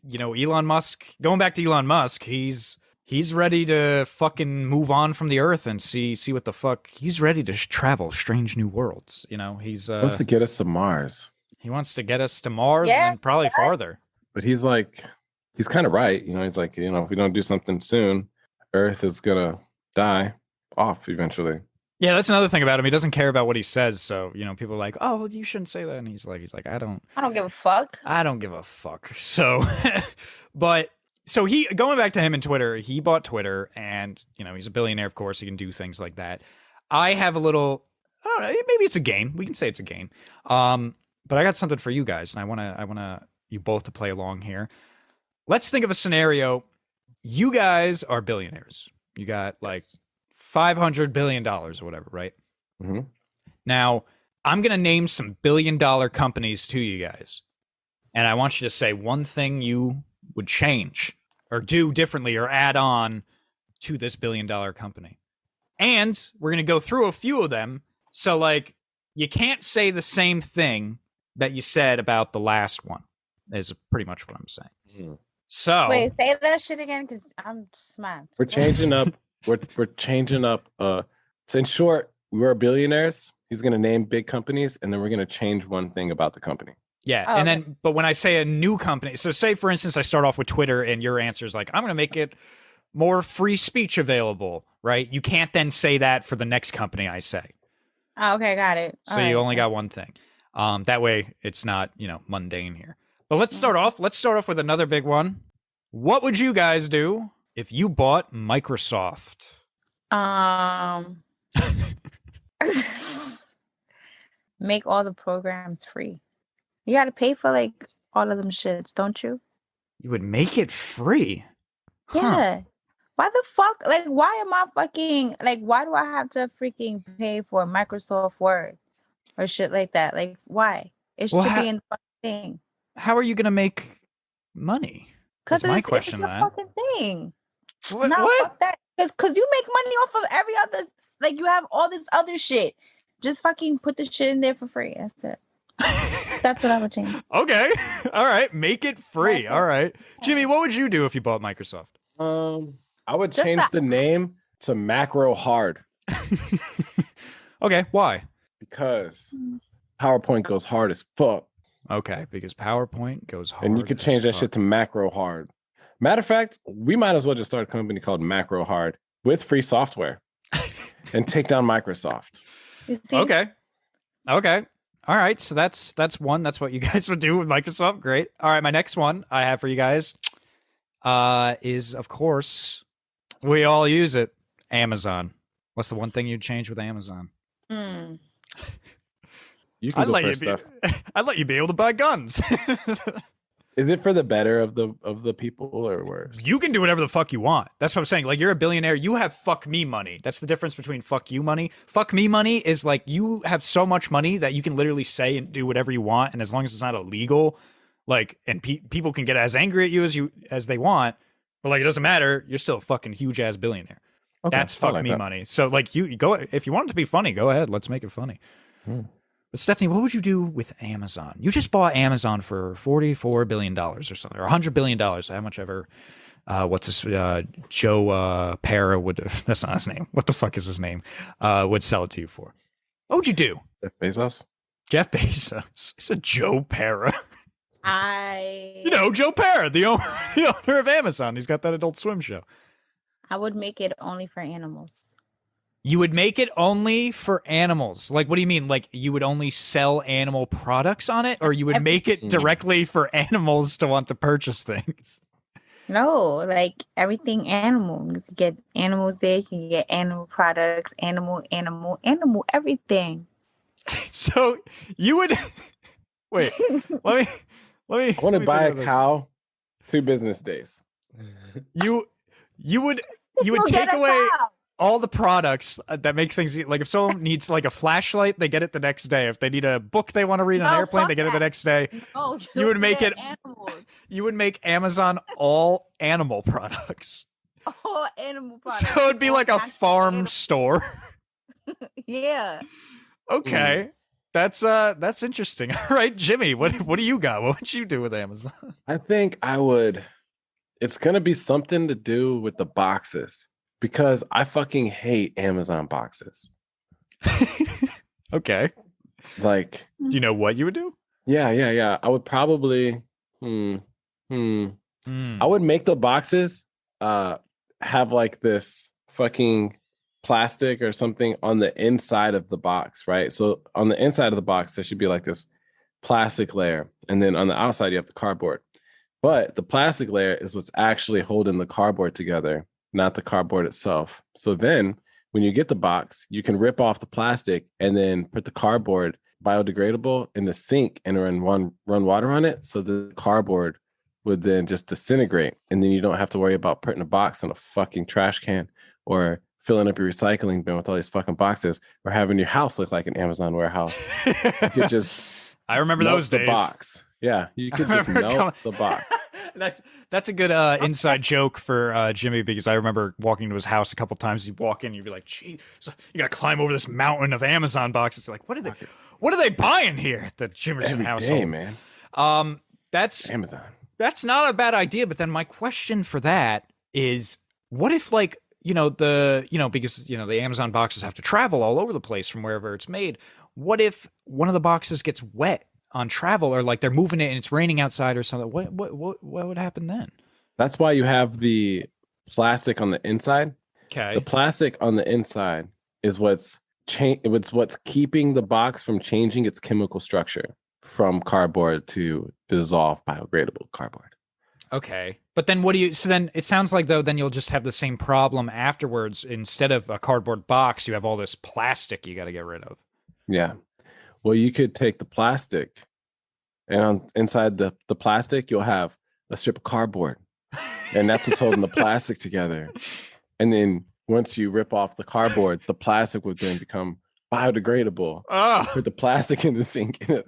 you know, Elon Musk, going back to Elon Musk, he's ready to fucking move on from the Earth and see what the fuck. He's ready to travel strange new worlds. You know, he's wants to get us to Mars. He wants to get us to Mars Yeah, and then probably farther. But he's kind of right. He's like, if we don't do something soon, Earth is gonna die off eventually. Yeah, that's another thing about him. He doesn't care about what he says. So, people are like, oh, well, you shouldn't say that. And he's like, I don't give a fuck. I don't give a fuck. So, so going back to him in Twitter, he bought Twitter and, he's a billionaire, of course, he can do things like that. I have a little, I don't know, maybe it's a game. We can say it's a game. But I got something for you guys and I want you both to play along here. Let's think of a scenario. You guys are billionaires. You got like $500 billion or whatever, right? Mm-hmm. Now, I'm going to name some billion-dollar companies to you guys. And I want you to say one thing you would change or do differently or add on to this billion-dollar company. And we're going to go through a few of them. So, like, you can't say the same thing that you said about the last one, is pretty much what I'm saying. Mm. So... Wait, say that shit again, because I'm smart. We're changing up. We're changing up. So in short, we're billionaires. He's going to name big companies, and then we're going to change one thing about the company. Yeah, and then, but when I say a new company, so say, for instance, I start off with Twitter, and your answer is like, I'm going to make it more free speech available, right? You can't then say that for the next company I say. Oh, okay, got it. So you only got one thing. That way, it's not, mundane here. But let's start off. Let's start off with another big one. What would you guys do if you bought Microsoft? Make all the programs free. You got to pay for like all of them shits, don't you? You would make it free? Yeah. Why the fuck? Like, why am I fucking like? Why do I have to freaking pay for Microsoft Word or shit like that? Like, why? It should be in the fucking thing. How are you gonna make money? Because my question, it's a fucking thing. What? Fuck that. Because you make money off of every other. Like, you have all this other shit. Just fucking put the shit in there for free. That's it. That's what I would change. Okay. All right. Make it free. All right. Jimmy, what would you do if you bought Microsoft? I would change the name to Macro Hard. Okay. Why? Because PowerPoint goes hard as fuck. Okay. Because PowerPoint goes hard. And you could change that shit to Macro Hard. Matter of fact, we might as well just start a company called Macro Hard with free software and take down Microsoft. Okay. All right. So that's one. That's what you guys would do with Microsoft. Great. All right. My next one I have for you guys is, of course, we all use it. Amazon. What's the one thing you'd change with Amazon? You can go first, Steph. I'd let you be able to buy guns. Is it for the better of the people or worse? You can do whatever the fuck you want. That's what I'm saying. Like, you're a billionaire. You have fuck me money. That's the difference between fuck you money. Fuck me money is like you have so much money that you can literally say and do whatever you want, and as long as it's not illegal, like, and people can get as angry at you as they want, but like it doesn't matter. You're still a fucking huge ass billionaire. Okay, that's fuck me money. So like you go if you want it to be funny, go ahead. Let's make it funny. But Stephanie, what would you do with Amazon? You just bought Amazon for $44 billion or something, or $100 billion. How much ever? What's this? Joe Para would. That's not his name. What the fuck is his name? Would sell it to you for? What would you do? Jeff Bezos. Jeff Bezos. It's a Joe Para. Joe Para, the owner of Amazon. He's got that Adult Swim show. I would make it only for animals. You would make it only for animals. Like, what do you mean? Like, you would only sell animal products on it, or you would make it directly for animals to want to purchase things? No, like everything animal. You could get animals there. You can get animal products, animal, everything. So you would wait. Let me. I want to buy a cow. 2 business days. You would take away all the products that make things like if someone needs like a flashlight, they get it the next day. If they need a book they want to read on an airplane, they get it the next day. No, you would make it animals. You would make Amazon all animal products. All animal products. So it'd be like a farm store. Yeah. Okay. That's interesting. All right, Jimmy, what do you got? What would you do with Amazon? I think I would. It's gonna be something to do with the boxes. Because I fucking hate Amazon boxes. Okay. Like, do you know what you would do? Yeah. I would probably I would make the boxes have like this fucking plastic or something on the inside of the box, right? So on the inside of the box, there should be like this plastic layer. And then on the outside, you have the cardboard. But the plastic layer is what's actually holding the cardboard together, not the cardboard itself. So then when you get the box, you can rip off the plastic and then put the cardboard biodegradable in the sink and run water on it. So the cardboard would then just disintegrate. And then you don't have to worry about putting a box in a fucking trash can or filling up your recycling bin with all these fucking boxes or having your house look like an Amazon warehouse. You could just I remember those days. The box. Yeah, you could just melt the box. That's a good inside joke for Jimmy, because I remember walking to his house a couple times. You'd walk in, you'd be like, "Gee, so you got to climb over this mountain of Amazon boxes." Like, what are they buying here at the Jimerson household? Day, man. That's Amazon. That's not a bad idea. But then my question for that is, what if because the Amazon boxes have to travel all over the place from wherever it's made. What if one of the boxes gets wet on travel, or like they're moving it and it's raining outside or something? What would happen then? That's why you have the plastic on the inside. Okay. The plastic on the inside is what's keeping the box from changing its chemical structure from cardboard to dissolved biodegradable cardboard. Okay. But then so then it sounds like then you'll just have the same problem afterwards. Instead of a cardboard box, you have all this plastic you got to get rid of. Yeah. Well, you could take the plastic and inside the plastic, you'll have a strip of cardboard, and that's what's holding the plastic together. And then once you rip off the cardboard, the plastic would then become biodegradable. Put the plastic in the sink, and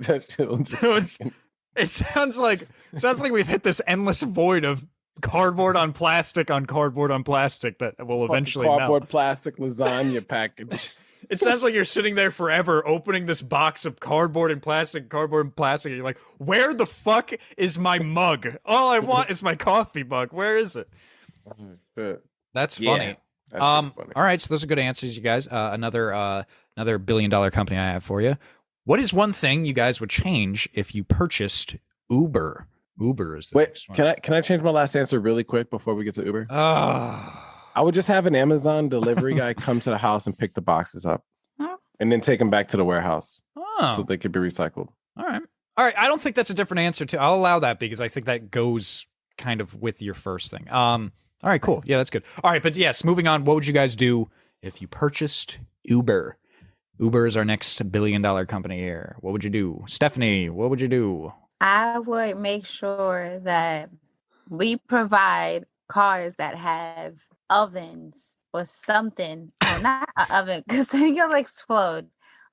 it sounds like we've hit this endless void of cardboard on plastic that will eventually cardboard plastic lasagna package. It sounds like you're sitting there forever opening this box of cardboard and plastic, and you're like, where the fuck is my mug? All I want is my coffee mug. Where is it? That's funny. That's funny. All right, so those are good answers, you guys. Another $1 billion company I have for you. What is one thing you guys would change if you purchased Uber? Uber is the next one. Can I change my last answer really quick before we get to Uber? I would just have an Amazon delivery guy come to the house and pick the boxes up and then take them back to the warehouse so they could be recycled. All right. I don't think that's a different answer too. I'll allow that because I think that goes kind of with your first thing. All right, cool. Yeah, that's good. All right, but yes, moving on. What would you guys do if you purchased Uber? Uber is our next $1 billion company here. What would you do? Stephanie, what would you do? I would make sure that we provide cars that have ovens or something. No, not an oven, because then you'll explode.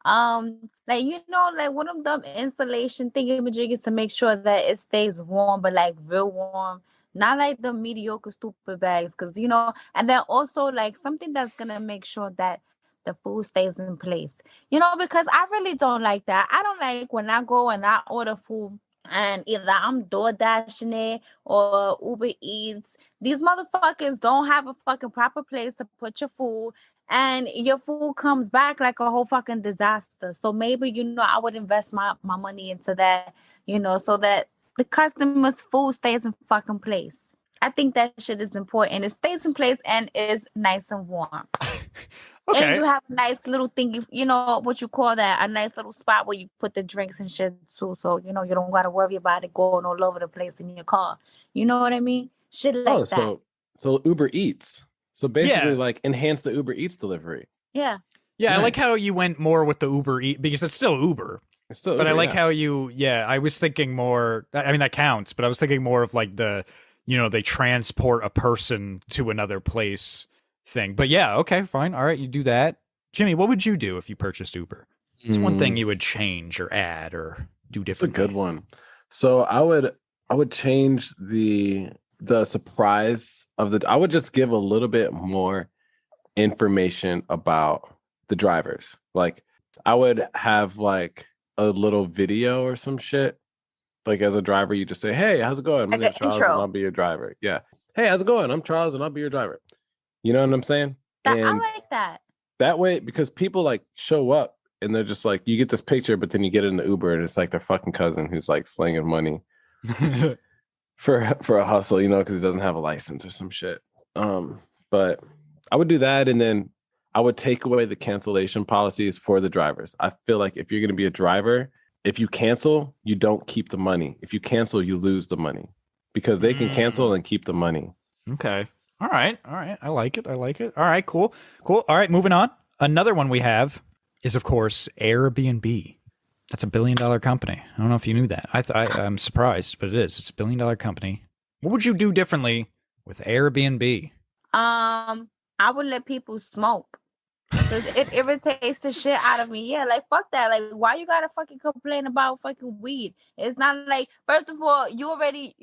Like one of them insulation thingy-majiggies to make sure that it stays warm, but like real warm. Not like the mediocre stupid bags, because and then also like something that's gonna make sure that the food stays in place. Because I really don't like that. I don't like when I go and I order food and either I'm door dashing it or Uber Eats. These motherfuckers don't have a fucking proper place to put your food, and your food comes back like a whole fucking disaster. So maybe, I would invest my money into that, so that the customer's food stays in fucking place. I think that shit is important. It stays in place and is nice and warm. Okay. And you have a nice little thing, what you call that, a nice little spot where you put the drinks and shit too. So, you don't got to worry about it going all over the place in your car. You know what I mean? Shit like that. So Uber Eats. So basically like enhance the Uber Eats delivery. Yeah. Yeah, nice. I like how you went more with the Uber Eats because it's still Uber. But I like how I was thinking more, I mean, that counts, but I was thinking more of like the, they transport a person to another place thing. But yeah, okay, fine. All right, you do that. Jimmy, what would you do if you purchased Uber? It's one thing you would change or add or do differently. That's a good one. So I would change the surprise of I would just give a little bit more information about the drivers. Like I would have like a little video or some shit. Like as a driver, you just say, "Hey, how's it going? My name's Charles and I'll be your driver." Yeah. "Hey, how's it going? I'm Charles and I'll be your driver." You know what I'm saying? I like that. That way, because people like show up and they're just like, you get this picture, but then you get in the Uber and it's like their fucking cousin who's like slinging money for a hustle, because he doesn't have a license or some shit. But I would do that, and then I would take away the cancellation policies for the drivers. I feel like if you're going to be a driver, if you cancel, you don't keep the money. If you cancel, you lose the money because they can cancel and keep the money. Okay. All right. I like it. All right, cool. All right, moving on. Another one we have is, of course, Airbnb. That's $1 billion company. I don't know if you knew that. I'm surprised, but it is. It's $1 billion company. What would you do differently with Airbnb? I would let people smoke. Because it irritates the shit out of me. Yeah, like, fuck that. Like, why you gotta fucking complain about fucking weed? It's not like, first of all, you already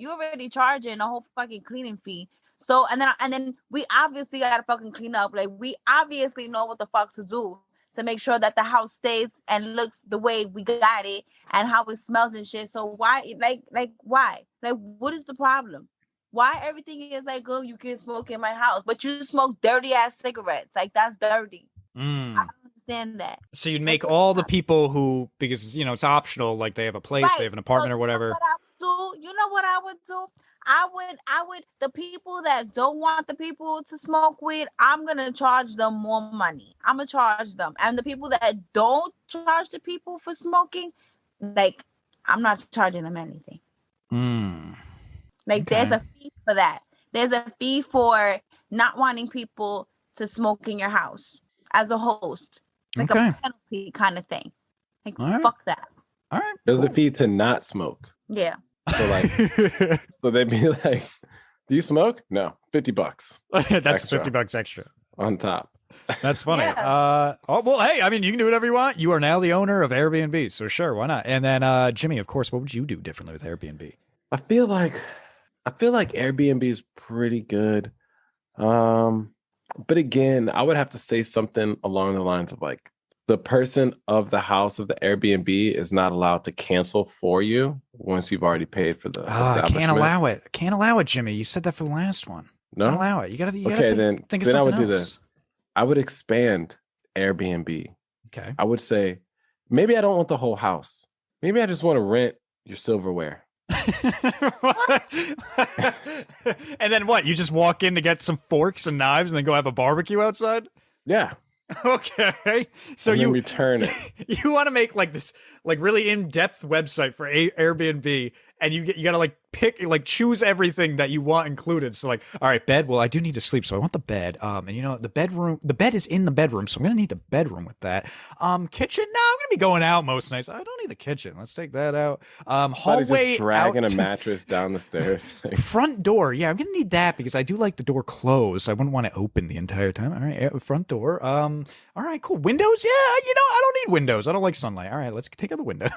charging a whole fucking cleaning fee. So, and then we obviously gotta fucking clean up. Like, we obviously know what the fuck to do to make sure that the house stays and looks the way we got it and how it smells and shit. So why, why? Like, what is the problem? Why everything is like, oh, you can smoke in my house, but you smoke dirty ass cigarettes? Like, that's dirty. I don't understand that. So you'd make all the people who, because it's optional, like they have a place, they have an apartment or whatever. You know what I would do? I would the people that don't want the people to smoke weed, I'm gonna charge them more money. I'm gonna charge them, and the people that don't charge the people for smoking, like, I'm not charging them anything. Like, okay. There's a fee for that. There's a fee for not wanting people to smoke in your house as a host. Like a penalty kind of thing. Like, fuck that. All right. There's a fee to not smoke. Yeah. So like, so they'd be like, do you smoke? No, $50. That's extra. $50 extra on top. That's funny. Yeah. Well, hey, I mean, you can do whatever you want. You are now the owner of Airbnb, so sure, why not? And then, Jimmy, of course, what would you do differently with Airbnb? I feel like Airbnb is pretty good. But again, I would have to say something along the lines of like, the person of the house of the Airbnb is not allowed to cancel for you once you've already paid for the establishment. I can't allow it, Jimmy. You said that for the last one. No? Can't allow it. You gotta think of then something I would else. do this. I would expand Airbnb. Okay. I would say, maybe I don't want the whole house. Maybe I just want to rent your silverware. And then what? You just walk in to get some forks and knives and then go have a barbecue outside? Yeah. Okay. So you return it. You want to make like this like really in-depth website for Airbnb, and you gotta like pick, like choose everything that you want included. So like, all right, bed. Well, I do need to sleep, so I want the bed. And the bed is in the bedroom, so I'm gonna need the bedroom with that. Kitchen. No, I'm gonna be going out most nights. I don't need the kitchen. Let's take that out. Hallway. Just dragging a mattress down the stairs. Front door. Yeah, I'm gonna need that because I do like the door closed. I wouldn't want to open the entire time. All right, front door. All right, cool. Windows. Yeah, I don't need windows. I don't like sunlight. All right, let's take out the windows.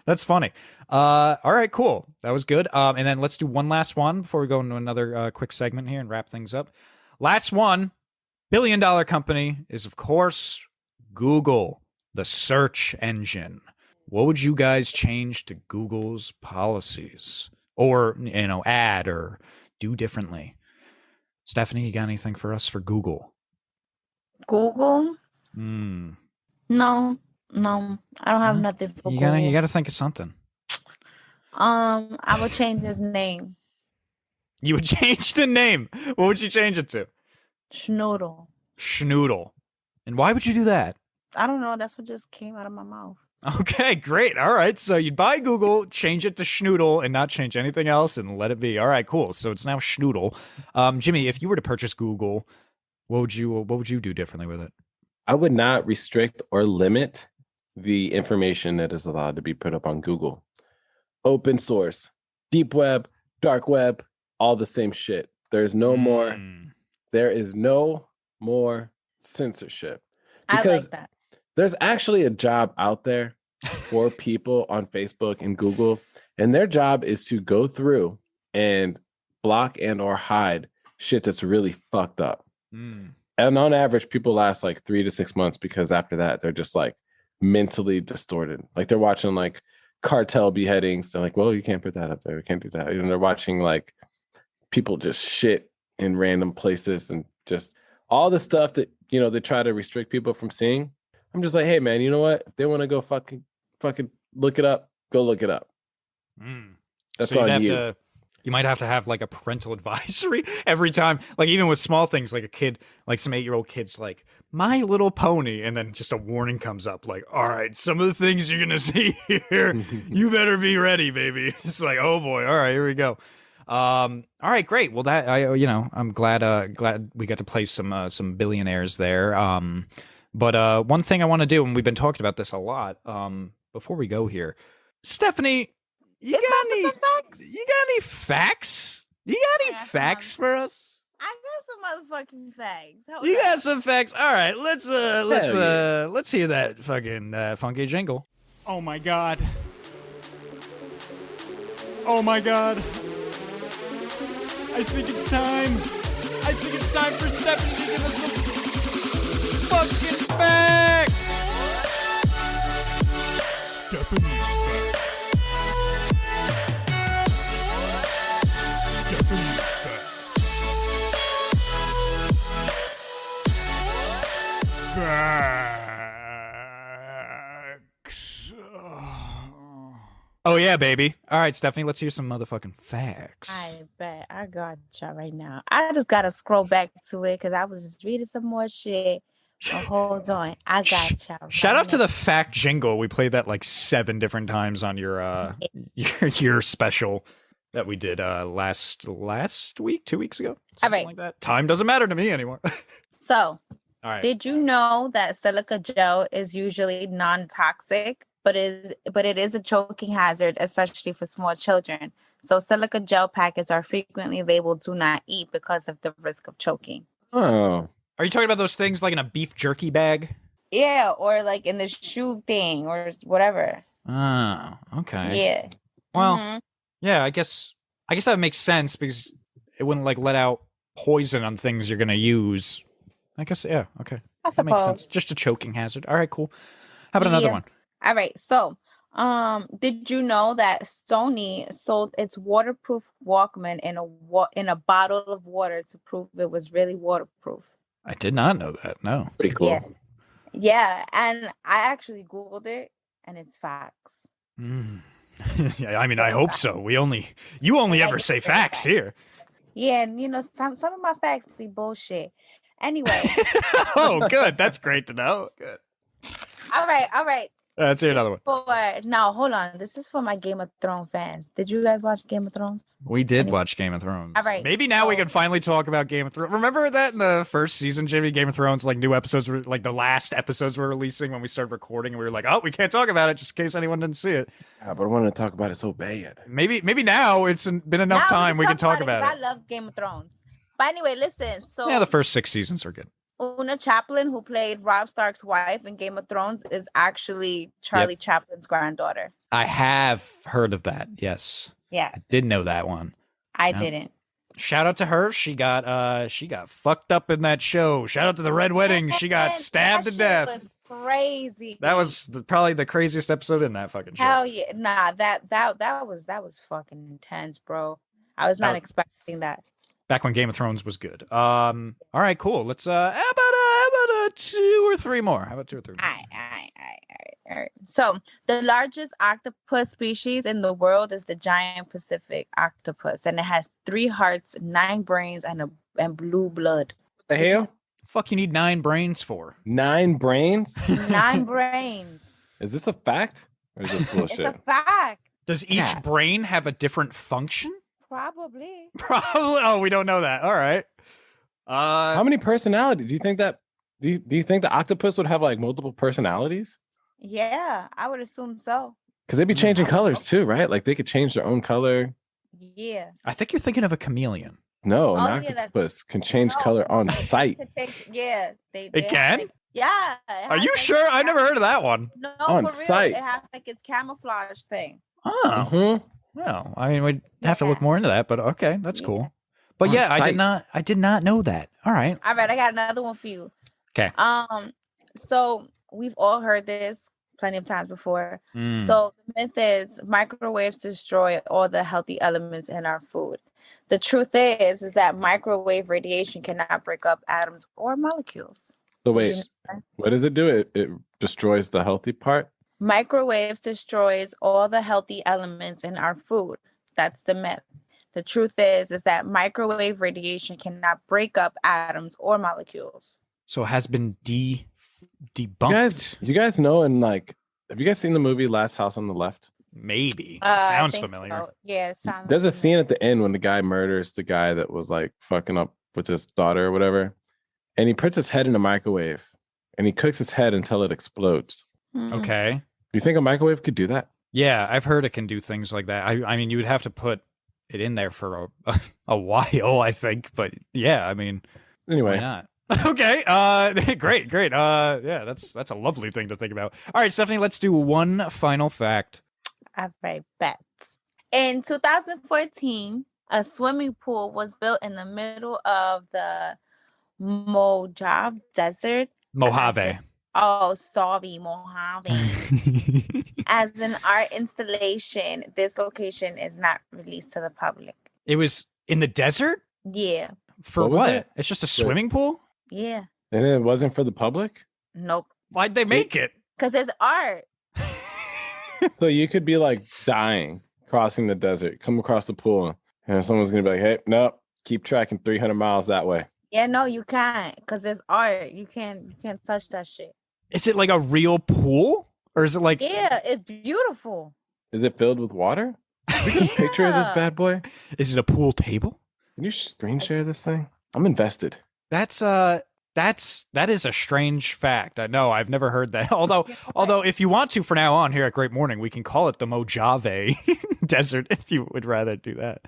That's funny. All right, cool. That was good. And then let's do one last one before we go into another quick segment here and wrap things up. Last one, $1 billion company is, of course, Google, the search engine. What would you guys change to Google's policies or, add or do differently? Stephanie, you got anything for us for Google? Google? No, I don't have nothing for Google. You gotta think of something. I would change his name. You would change the name. What would you change it to? Schnoodle. And why would you do that? I don't know. That's what just came out of my mouth. Okay, great. All right. So you'd buy Google, change it to Schnoodle, and not change anything else, and let it be. All right, cool. So it's now Schnoodle. Jimmy, if you were to purchase Google, what would you do differently with it? I would not restrict or limit the information that is allowed to be put up on Google. Open source, deep web, dark web, all the same shit. There is no more censorship. Because I like that. There's actually a job out there for people on Facebook and Google, and their job is to go through and block and or hide shit that's really fucked up. And on average, people last like 3 to 6 months because after that, they're just like mentally distorted. Like they're watching like cartel beheadings. They're like, well, you can't put that up there. We can't do that. They're watching like people just shit in random places and just all the stuff that, they try to restrict people from seeing. I'm just like, hey man, you know what? If they want to go fucking look it up, go look it up. That's so on you. You might have to have like a parental advisory every time, like even with small things, like a kid, like some 8-year-old kid's like My Little Pony, and then just a warning comes up like, all right, some of the things you're gonna see here, you better be ready, baby. It's like, oh boy, all right, here we go. All right, great. Well, I'm glad we got to play some billionaires there. But one thing I want to do, and we've been talking about this a lot, before we go here, Stephanie, you got any facts? You got any facts for us? I got some motherfucking facts. You got some facts. All right, let's hear that fucking funky jingle. Oh my god. Oh my god. I think it's time. I think it's time for Stephanie to give us some fucking facts. Stephanie's facts. Stephanie's facts. Facts. Oh yeah, baby. All right, Stephanie, let's hear some motherfucking facts. I bet. I got y'all right now. I just gotta scroll back to it because I was just reading some more shit. Oh, hold on. I got y'all. Shout out to the fact jingle. We played that like 7 different times on your your special that we did last week, 2 weeks ago. All right. Like that. Time doesn't matter to me anymore. So, all right. Did you know that silica gel is usually non-toxic, but it is a choking hazard, especially for small children? So silica gel packets are frequently labeled "do not eat" because of the risk of choking. Oh. Are you talking about those things like in a beef jerky bag? Yeah, or like in the shoe thing or whatever. Oh, okay. Yeah. Well, yeah, I guess that makes sense because it wouldn't like let out poison on things you're gonna use. I guess, yeah, okay. I suppose. That makes sense. Just a choking hazard. All right, cool. How about another one? All right. So, did you know that Sony sold its waterproof Walkman in a bottle of water to prove it was really waterproof? I did not know that. No. Pretty cool. Yeah, and I actually Googled it, and it's facts. Yeah, I mean, I hope so. You only ever say facts here. Yeah, and some of my facts be bullshit. Anyway. Oh, good. That's great to know. Good. All right. Let's hear another one. Now, hold on. This is for my Game of Thrones fans. Did you guys watch Game of Thrones? We did watch Game of Thrones. All right. Maybe now we can finally talk about Game of Thrones. Remember that in the first season, Jimmy, Game of Thrones, like new episodes were like the last episodes were releasing when we started recording, and we were like, oh, we can't talk about it just in case anyone didn't see it. Yeah, but I wanted to talk about it so bad. Maybe now it's been enough time we can talk about it. I love Game of Thrones. But anyway, listen. So yeah, the first 6 seasons are good. Una Chaplin, who played Robb Stark's wife in Game of Thrones, is actually Charlie Chaplin's granddaughter. I have heard of that. Yes. Yeah. I did know that one. I didn't. Shout out to her. She got fucked up in that show. Shout out to the Red Wedding. She got stabbed to death. That was crazy. That was probably the craziest episode in that fucking show. Hell yeah. Nah, that was fucking intense, bro. I was not expecting that. Back when Game of Thrones was good. All right, cool. Let's how about 2 or 3 more? How about 2 or 3 more? All right. So the largest octopus species in the world is the giant Pacific octopus, and it has 3 hearts, 9 brains, and blue blood. What the hell? Fuck, you need 9 brains for 9 brains? 9 brains. Is this a fact? Or is this bullshit? It's a fact. Does each brain have a different function? Probably. Oh, we don't know that. All right. How many personalities do you think that? Do you think the octopus would have like multiple personalities? Yeah, I would assume so. Because they'd be changing colors too, right? Like they could change their own color. Yeah. I think you're thinking of a chameleon. No, an octopus can change color on sight. Yeah, it can. Yeah. Are you sure? I never heard of that one. No, on for real. sight. It has like its camouflage thing. Oh. Mm-hmm. Well, I mean, we'd have to look more into that, but okay, that's cool. But yeah, I did not know that. All right. I got another one for you. Okay. So we've all heard this plenty of times before. So the myth is microwaves destroy all the healthy elements in our food. The truth is that microwave radiation cannot break up atoms or molecules. So wait, what does it do? It destroys the healthy part? Microwaves destroys all the healthy elements in our food. That's the myth. The truth is that microwave radiation cannot break up atoms or molecules. So it has been debunked. You guys know, and like, have you guys seen the movie Last House on the Left? Maybe. Sounds familiar. So. Yeah, sounds There's familiar. a scene at the end when the guy murders the guy that was like fucking up with his daughter or whatever. And he puts his head in a microwave and he cooks his head until it explodes. Okay. Do you think a microwave could do that? Yeah, I've heard it can do things like that. I mean, you would have to put it in there for a while, I think. But yeah, I mean, anyway. Why not? Okay. Great. Yeah, that's a lovely thing to think about. All right, Stephanie, let's do one final fact. All right, bet. In 2014, a swimming pool was built in the middle of the Mojave Desert. Mojave. Oh, sorry, Mojave. As an art installation, this location is not released to the public. It was in the desert? Yeah. For what? It's just a swimming pool? Yeah. And it wasn't for the public? Nope. Why'd they make it? Because it's art. So you could be like dying, crossing the desert, come across the pool, and someone's going to be like, hey, no, keep tracking 300 miles that way. Yeah, no, you can't, because it's art. You can't touch that shit. Is it like a real pool? Or is it like... Yeah, it's beautiful. Is it filled with water? Can you get a picture of this bad boy? Is it a pool table? Can you screen share this thing? I'm invested. That is a strange fact. I know I've never heard that. Although if you want to, for now on here at Great Morning, we can call it the Mojave Desert if you would rather do that.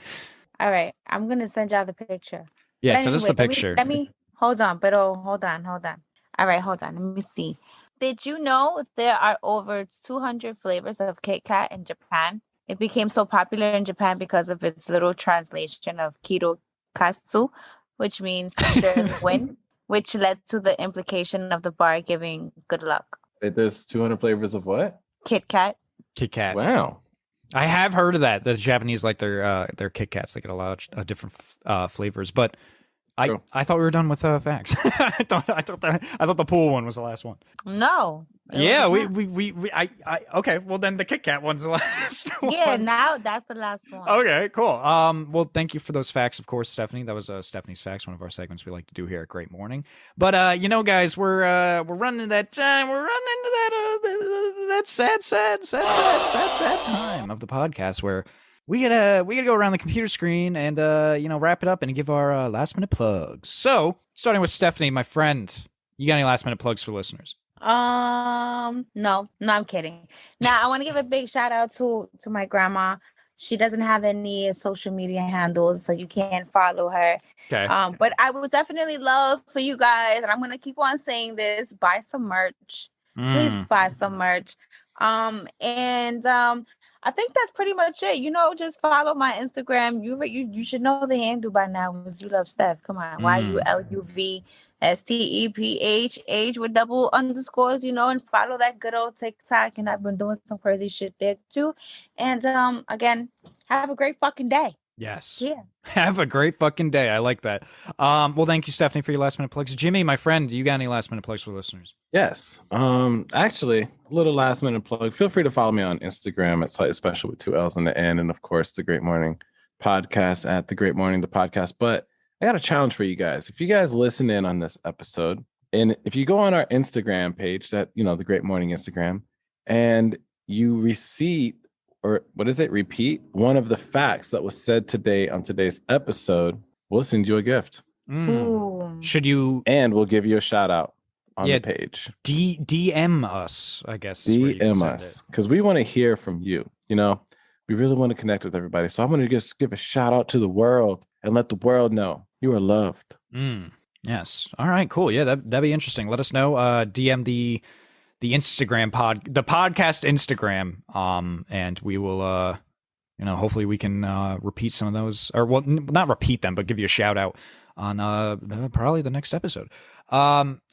All right, I'm gonna send y'all the picture. Yeah, send us the picture. Let me hold on, but hold on. All right, hold on. Let me see. Did you know there are over 200 flavors of Kit Kat in Japan? It became so popular in Japan because of its literal translation of Kiro Katsu, which means share the win, which led to the implication of the bar giving good luck. Wait, there's 200 flavors of what? Kit Kat. Kit Kat. Wow. I have heard of that. The Japanese like their Kit Kats. They get a lot of different flavors. But I thought we were done with facts. I thought the pool one was the last one. No. Yeah, okay. Well, then the Kit Kat one's the last one. Yeah, now that's the last one. Okay, cool. Well, thank you for those facts, of course, Stephanie. That was Stephanie's Facts, one of our segments we like to do here at Great Morning. But guys, we're running into that time. We're running into that sad time of the podcast where we gotta go around the computer screen and wrap it up and give our last minute plugs. So, starting with Stephanie, my friend, you got any last minute plugs for listeners? No, I'm kidding. Now I want to give a big shout out to my grandma. She doesn't have any social media handles, so you can't follow her. Okay. But I would definitely love for you guys, and I'm gonna keep on saying this: buy some merch. Please buy some merch. I think that's pretty much it. Just follow my Instagram. You should know the handle by now. Was You Love Steph? Come on, YULUVSTEPHH with double underscores. And follow that good old TikTok. And I've been doing some crazy shit there too. And again, have a great fucking day. Yes. Yeah. Have a great fucking day. I like that. Well, thank you, Stephanie, for your last minute plugs. Jimmy, my friend, you got any last minute plugs for listeners? Yes. Actually, a little last minute plug. Feel free to follow me on Instagram at Slightly Special with 2 L's on the end. And of course, the Great Morning Podcast at the Great Morning, the podcast. But I got a challenge for you guys. If you guys listen in on this episode, and if you go on our Instagram page, that, the Great Morning Instagram, and you repeat one of the facts that was said today on today's episode, we'll send you a gift. Should you? And we'll give you a shout out on the page. DM us, I guess. DM us, because we want to hear from you. We really want to connect with everybody. So I'm going to just give a shout out to the world and let the world know you are loved. Yes. All right, cool. Yeah, that'd be interesting. Let us know. DM the Instagram the podcast Instagram, and we will hopefully we can repeat some of those, or well, not repeat them, but give you a shout out. on probably the next episode.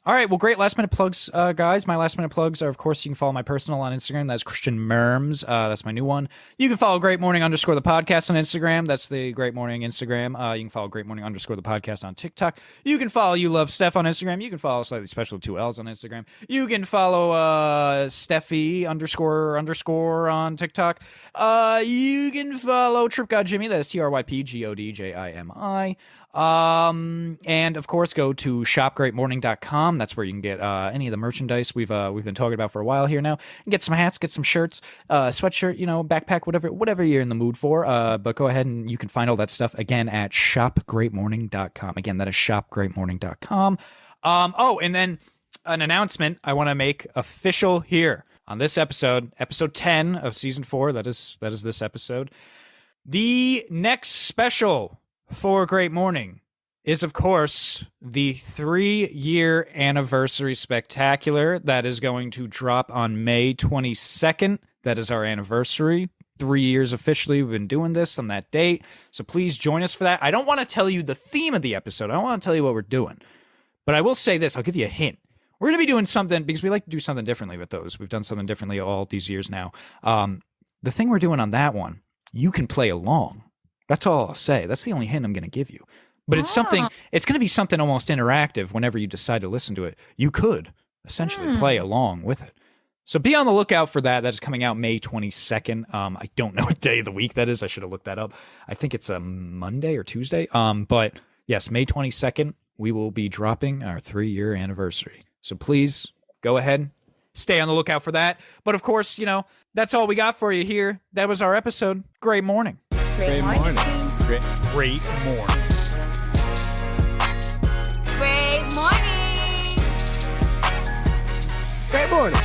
All right, well, great last minute plugs, guys. My last minute plugs are, of course, you can follow my personal on Instagram. That's Christian Merms. That's my new one. You can follow Great Morning _ the podcast on Instagram. That's the Great Morning Instagram. You can follow Great Morning _ the podcast on TikTok. You can follow You Love Steph on Instagram. You can follow Slightly Special with 2 L's on Instagram. You can follow Steffi _ on TikTok. You can follow Trip God Jimmy. That is TRYPGODJIMI. And of course, go to shopgreatmorning.com. That's where you can get any of the merchandise we've been talking about for a while here now. And get some hats, get some shirts, sweatshirt, backpack, whatever you're in the mood for. But go ahead and you can find all that stuff again at shopgreatmorning.com. Again, that is shopgreatmorning.com. Oh, and then an announcement I want to make official here on this episode 10 of season 4. That is this episode. The next special for Great Morning is, of course, the 3-year anniversary spectacular that is going to drop on May 22nd. That is our anniversary. 3 years officially. We've been doing this on that date. So please join us for that. I don't want to tell you the theme of the episode. I don't want to tell you what we're doing. But I will say this. I'll give you a hint. We're going to be doing something because we like to do something differently with those. We've done something differently all these years now. The thing we're doing on that one, you can play along. That's all I'll say. That's the only hint I'm going to give you. But it's going to be something almost interactive whenever you decide to listen to it. You could essentially play along with it. So be on the lookout for that. That is coming out May 22nd. I don't know what day of the week that is. I should have looked that up. I think it's a Monday or Tuesday. But yes, May 22nd, we will be dropping our 3-year anniversary. So please go ahead, stay on the lookout for that. But of course, that's all we got for you here. That was our episode. Great morning. Great morning. Great morning. Great morning. Great morning.